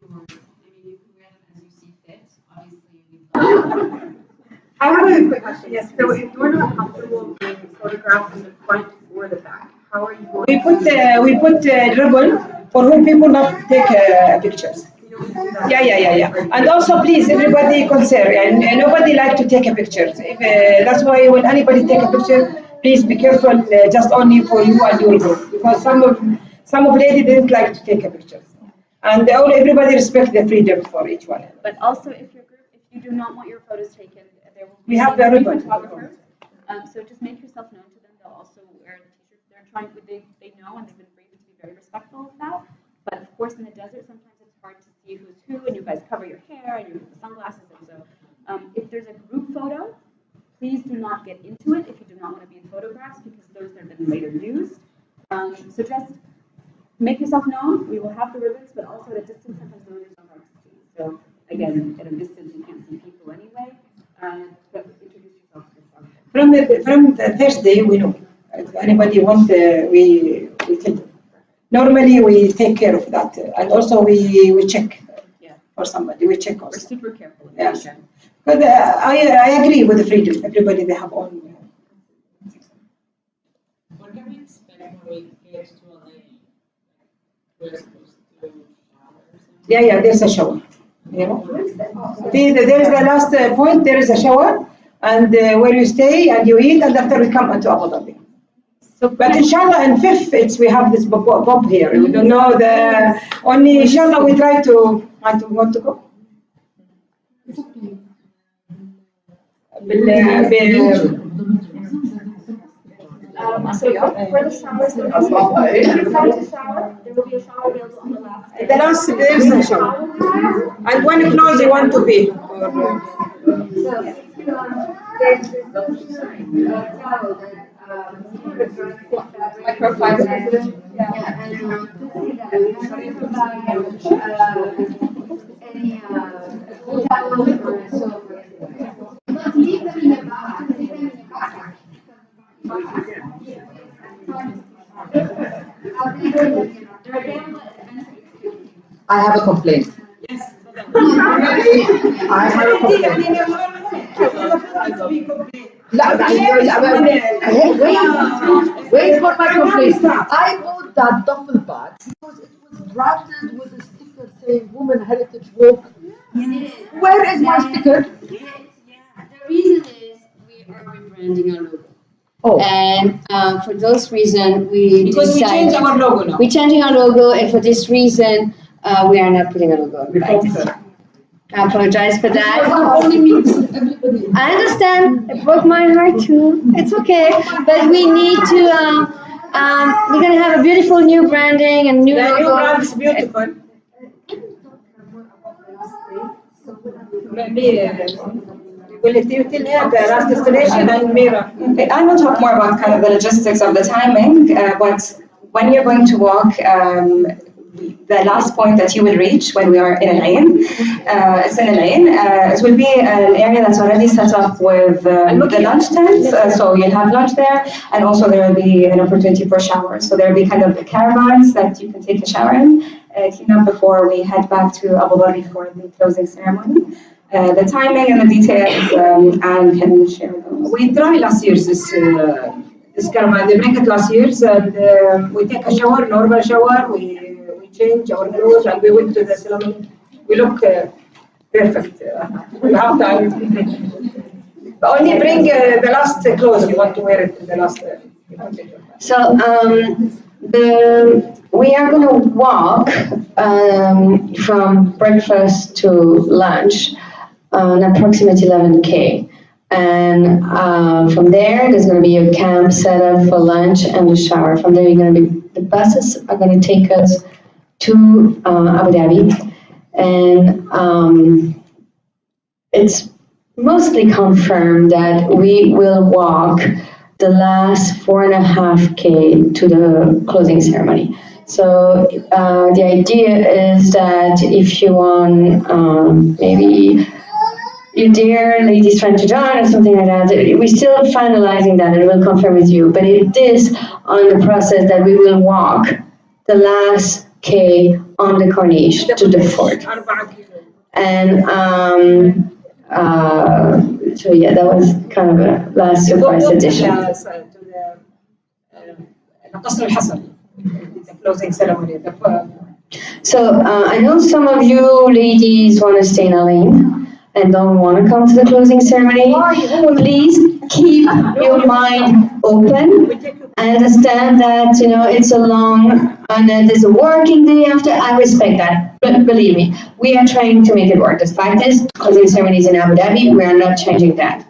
yours. I mean, you can wear them as you see fit. Obviously, I would have a quick question. Yes. So if you're not comfortable being photographed in the front or the back, how are you going? We put ribbon for whom people not take pictures. Yeah. And also, please, everybody concerned, and nobody like to take a picture. If, that's why when anybody take a picture, please be careful. Just only for you and your group, because some of ladies didn't like to take a picture, and everybody respect the freedom for each one. But also, if you do not want your photos taken, there will be We have the three ribbon. photographers. So just make yourself known to them. They'll also wear the t-shirts. They know, and they've been raised to be very respectful of that. But of course, in the desert, sometimes it's hard to see who's who, and you guys cover your hair and you have the sunglasses. And so, if there's a group photo, please do not get into it if you do not want to be in photographs, because those have been later used. So just make yourself known. We will have the ribbons, but also at a distance, sometimes the ribbons are hard to see. So again, at a distance, you can't see people anyway. But introduce yourself to the photographer. From the Thursday, we know. If anybody want, we tell them. Normally, we take care of that, and also we check for somebody. We check We're also. super careful. Yes. But I agree with the freedom. Everybody they have own. What can we expect when we get to LA? We're supposed to shower or something? Yeah. There's a shower. You know. There is the last point. There is a shower, and where you stay and you eat, and after we come into Abu Dhabi. So, But inshallah, in fifth, we have this bob here. We don't know the only. Inshallah, we try to want to go. So for the showers, if you come to shower, there will be a shower available on the last day. The last there is a shower, and when you close, you want to be. microfiber. Leave them in the box. Leave them in the box. I have a complaint. I have a complaint. Wait for my complaint. I bought that duffel bag because it was branded with a sticker saying Women Heritage Walk. Where is my sticker? The reason is we are rebranding our logo. Oh. And for those reasons, we Because we decided- change our logo now. We're changing our logo, and for this reason, we are not putting a logo on the bag. I apologize for that. I understand. It broke my heart too. It's okay, but we need to. We're gonna have a beautiful new branding and new The logo. new brand is beautiful. Maybe will you tell her the last destination and Mira? Okay, I will talk more about kind of the logistics of the timing, but when you're going to walk, the last point that you will reach when we are in a lane, it's in a lane, it will be an area that's already set up with the lunch tents, so you'll have lunch there, and also there will be an opportunity for showers. So there will be kind of the caravans that you can take a shower in, clean up before we head back to Abu Dhabi for the closing ceremony. The timing and the details, Anne can share them. We tried last year's this caravan. They bring it last year's, and we take a shower, normal shower. We change our clothes, and we went to the ceremony. We look perfect. We have time. But only bring the last clothes you want to wear it. The last. So we are going to walk from breakfast to lunch on approximately 11K. And from there's going to be a camp set up for lunch and the shower. From there, the buses are going to take us to Abu Dhabi. And it's mostly confirmed that we will walk the last 4.5K to the closing ceremony. So the idea is that if you want maybe your dear ladies trying to join or something like that, we're still finalizing that and we'll confirm with you. But it is on the process that we will walk the last K on the Corniche to the fort. And So yeah, that was kind of a last surprise addition. القصر الحصري, the closing ceremony. So I know some of you ladies want to stay in Elaine and don't want to come to the closing ceremony. Please keep your mind open. I understand that, you know, it's a long, and then there's a working day after. I respect that. But believe me, we are trying to make it work. The fact is, closing ceremonies in Abu Dhabi, we are not changing that.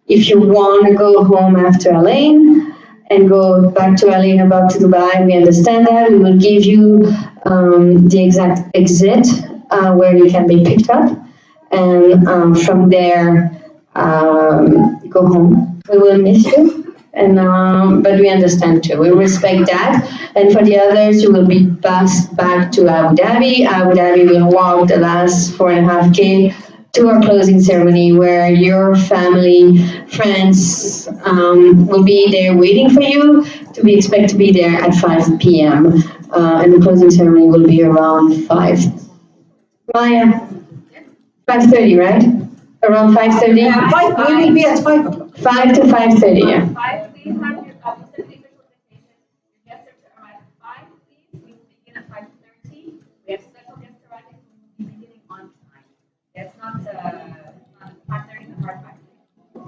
If you want to go home after Elaine and go back to Elaine and back to Dubai, we understand that. We will give you the exact exit where you can be picked up. And from there, go home. We will miss you. And but we understand too. We respect that. And for the others, you will be passed back to Abu Dhabi. Abu Dhabi will walk the last 4.5K to our closing ceremony, where your family, friends will be there waiting for you. We expect to be there at 5 p.m. And the closing ceremony will be around 5. Maya, 5:30, right? Around 5:30. We will be at 5 o'clock. 5 to 5:30, yeah. 5, please have your, send the official invitation. Your guests are to arrive at 5, please. We will begin at 5:30. We have special guests arriving, so we will be beginning on time. It's not 5:30, the hard 5:30.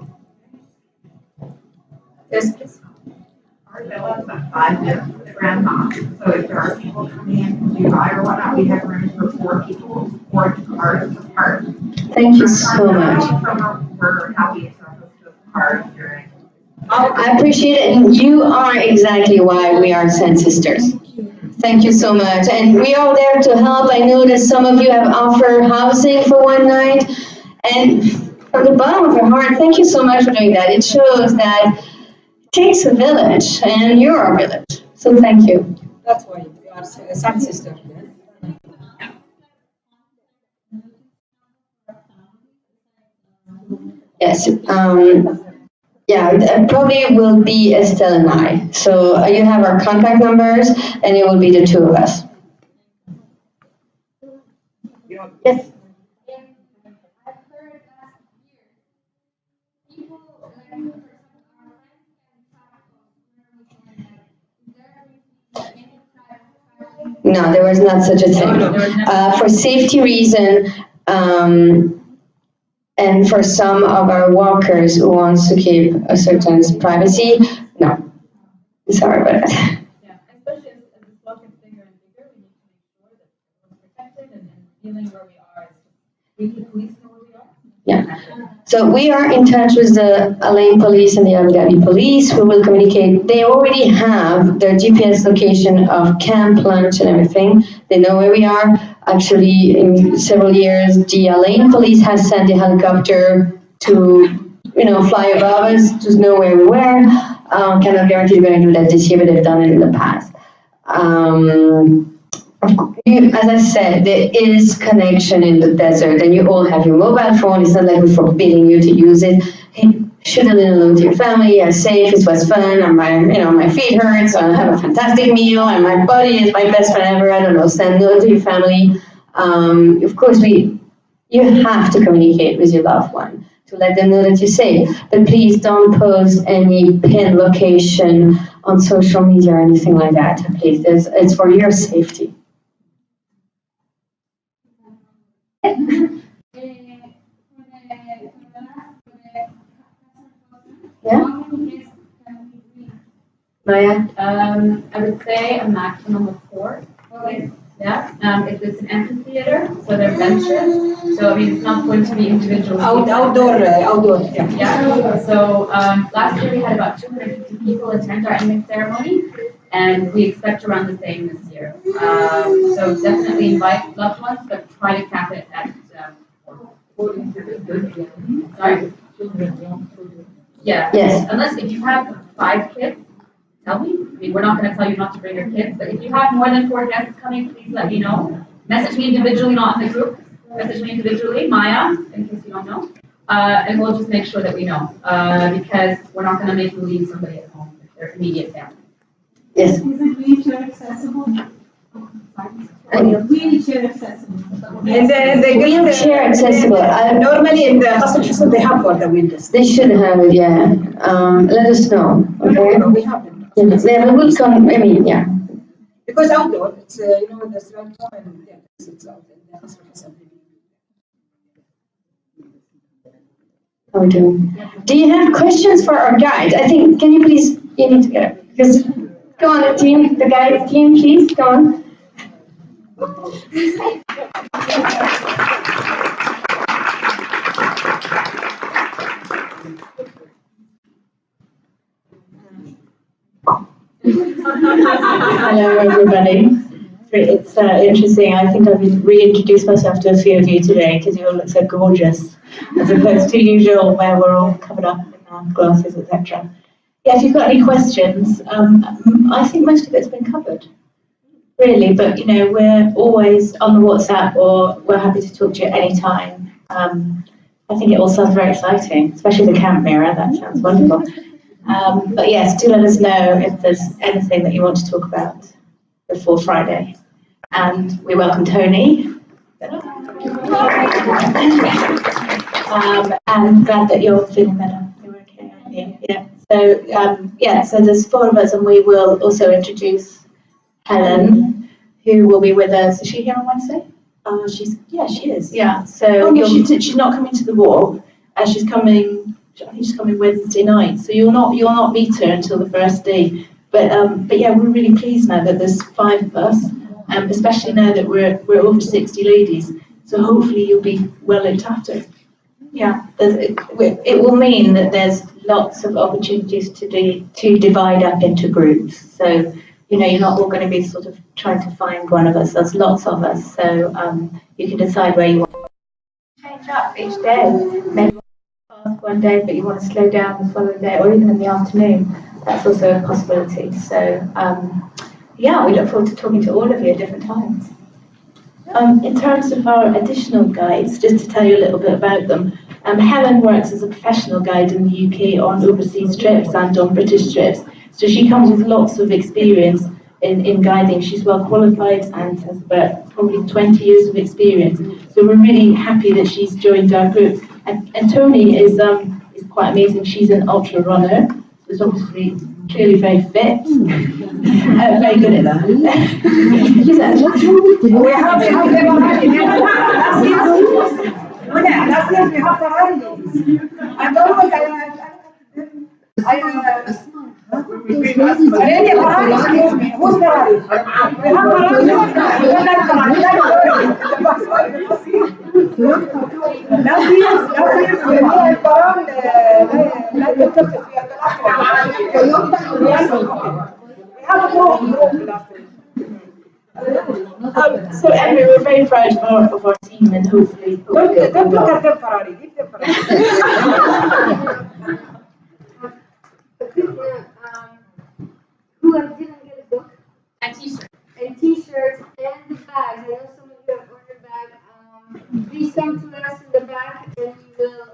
Yes, please. Our bill is at 5 minutes for the grand knock. So if there are people coming in from Dubai or whatnot, we have room for 4 people, 4 cars to park. Thank you so much. We're happy to service those cars during. I appreciate it, and you are exactly why we are Sen Sisters. Thank you so much. And we are there to help. I know that some of you have offered housing for one night. And from the bottom of your heart, thank you so much for doing that. It shows that it takes a village, and you're our village. So thank you. That's why we are Sun Sister. Yes. Yeah, it probably will be Estelle and I. So you have our contact numbers, and it will be the two of us. Yes. No, there was not such a thing. For safety reason, and for some of our walkers who wants to keep a certain privacy, no. Sorry about that. Yeah, especially as this block gets bigger and bigger, we need to make sure that everyone's protected and feeling where we are is we the police know where we are. Yeah. So we are in touch with the Elaine police and the Abu Dhabi police. We will communicate. They already have their GPS location of camp, lunch, and everything. They know where we are. Actually, in several years, the Elaine police has sent a helicopter to, fly above us to know where we were. Cannot guarantee they're going to do that this year, but they've done it in the past. As I said, there is connection in the desert, and you all have your mobile phone. It's not like we're forbidding you to use it. Hey, shoot a little note to your family. I'm safe. It was fun. And my feet hurt. So I have a fantastic meal, and my buddy is my best friend ever. I don't know. Send a note to your family. Of course, you have to communicate with your loved one to let them know that you're safe. But please don't post any pin location on social media or anything like that. Please, it's for your safety. Yeah. Maya? I would say a maximum of 4. Yeah. It's an amphitheater, so they're benches. So it's not going to be individual. Outdoor. Yeah. Yeah. So last year we had about 250 people attend our ending ceremony, and we expect around the same this year. So definitely invite loved ones, but try to cap it at 4. Sorry. Yeah. Yes. Unless if you have 5 kids, tell me. We're not going to tell you not to bring your kids, but if you have more than 4 guests coming, please let me know. Message me individually, not in the group. Message me individually, Maya, in case you don't know. And we'll just make sure that we know, because we're not going to make you leave somebody at home, their immediate family. Yes. Is it wheelchair accessible? Wheelchair accessible. And they Wheelchair accessible. Normally in the hospital they have for the wheelchairs. They should have it, yeah. Let us know, okay? No, we have them. Yeah, they will come, I mean, yeah. Because outdoor, it's there's like common it's out in the hospital. How we doing? Do you have questions for our guide? I think, can you please, you need to get, because, go on, the team, the guide team, please, go on. Hello, everybody. It's interesting. I think I've reintroduced myself to a few of you today because you all look so gorgeous, as opposed to usual where we're all covered up in our glasses, etc. Yeah, if you've got any questions, I think most of it's been covered, really. But we're always on the WhatsApp, or we're happy to talk to you at any time. I think it all sounds very exciting, especially the camp mirror. That sounds wonderful. But yes, do let us know if there's anything that you want to talk about before Friday. And we welcome Tony. And glad that you're feeling better. You're okay, aren't you? Yeah. So so there's 4 of us, and we will also introduce Helen, who will be with us. Is she here on Wednesday? She is. Yeah. So she's not coming to the walk. She's coming. I think she's coming Wednesday night. So you'll not meet her until the first day. But yeah, we're really pleased now that there's 5 of us, especially now that we're over 60 ladies. So hopefully you'll be well looked after. Yeah, it will mean that there's lots of opportunities to divide up into groups. So you're not all going to be sort of trying to find one of us. There's lots of us. So you can decide where you want to change up each day. Maybe one day, but you want to slow down the following day, or even in the afternoon. That's also a possibility. So, yeah, we look forward to talking to all of you at different times. In terms of our additional guides, just to tell you a little bit about them, Helen works as a professional guide in the UK on overseas trips and on British trips. So she comes with lots of experience in guiding. She's well qualified and has about probably 20 years of experience. So we're really happy that she's joined our group. And Tony is quite amazing. She's an ultra runner. So it's obviously clearly very fit. Very good at that. We have last year we have Ferrari. And always really Ferrari, excuse me. Who's Ferrari? We have last year we had we have a group last year. So anyway, we're very proud of our team, and hopefully. Don't look at them Ferrari. Give them Ferrari. Who didn't get a book? A t-shirt. And t-shirts and the bags. I know some of you have ordered bags. Please come to us in the back and we will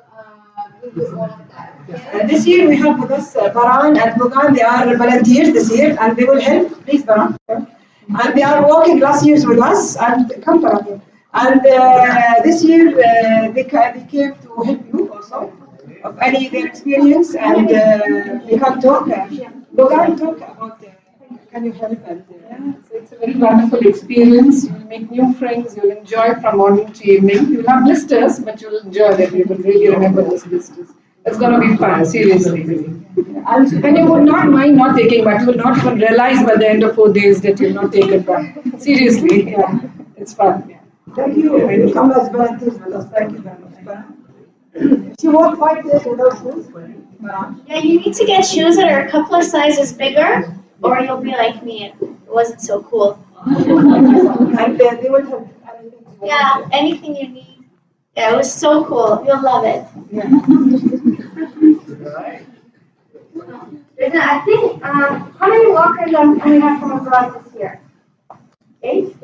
give you all of that. Okay? This year we have with us Baran and Mugan. They are volunteers this year and they will help. Please, Baran. And they are working last years with us and come Baran. And this year they came to help you also of any their experience, and we can talk. Mugan, talk about can you help? And, So it's a very wonderful experience. You'll make new friends. You'll enjoy from morning to evening. You'll have blisters, but you'll enjoy them. You will really remember those blisters. It's going to be fun, seriously. And you would not mind not taking, but you will not even realize by the end of 4 days that you've not taken one. Seriously, yeah, it's fun. Yeah. thank you. And come as volunteers with us. Thank you very much. She walked 5 days without shoes. Yeah, you need to get shoes that are a couple of sizes bigger, or you'll be like me and it wasn't so cool. And they will help. Yeah, anything you need. Yeah, it was so cool. You'll love it. I think, how many walkers do we have from abroad this year? 8?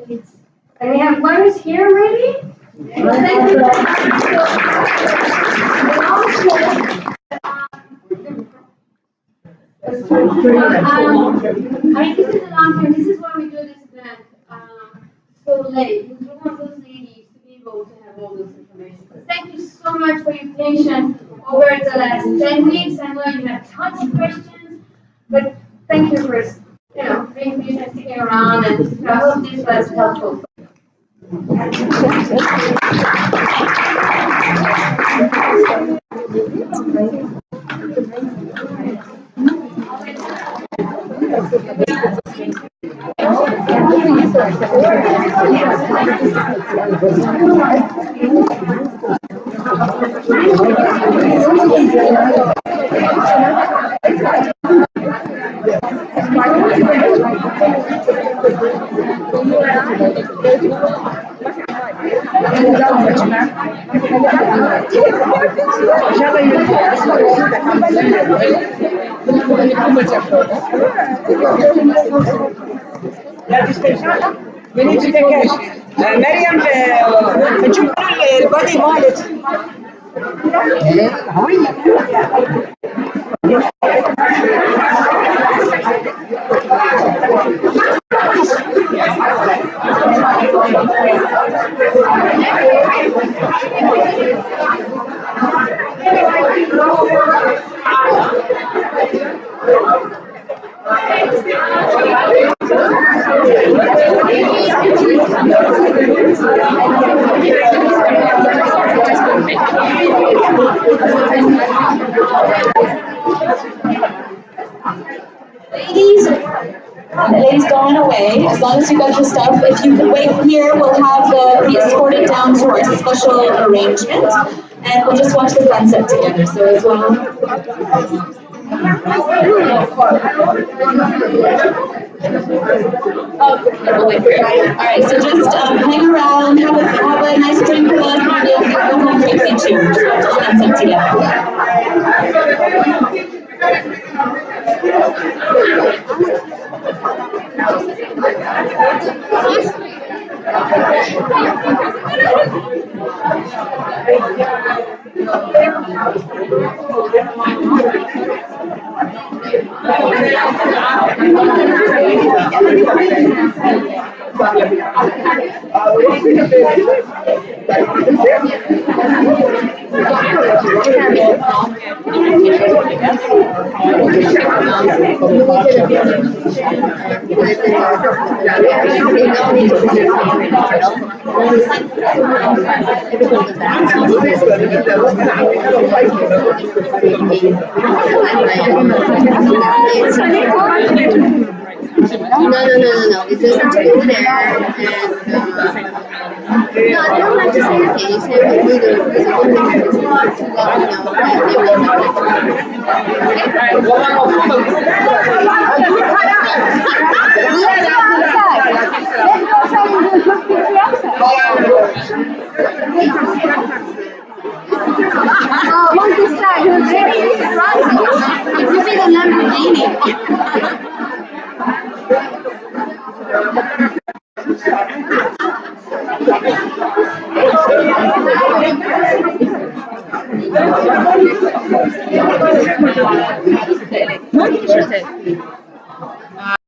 And we have one who's here already? I mean, this is a long term. This is why we do this event. late. We want those ladies to be able to have all this information. So thank you so much for your patience over the last 10 weeks. I know you have tons of questions, but thank you for being patient, sticking around, and I hope this was helpful. We need to take care. مريم بنشوف البادي مالت. Ladies going away, as long as you got your stuff. If you can wait here, we'll have be escorted down to our special arrangement, and we'll just watch the sunset together. So as well. We'll wait for you. All right, so just hang around, have a nice drink with us, and we'll have Tracy too. Watch the sunset together. No. It doesn't go there. And no, I don't like to say anything. You say what we do. Because I don't think it's too long enough that they will not once you start, you'll be the Lamborghini. What?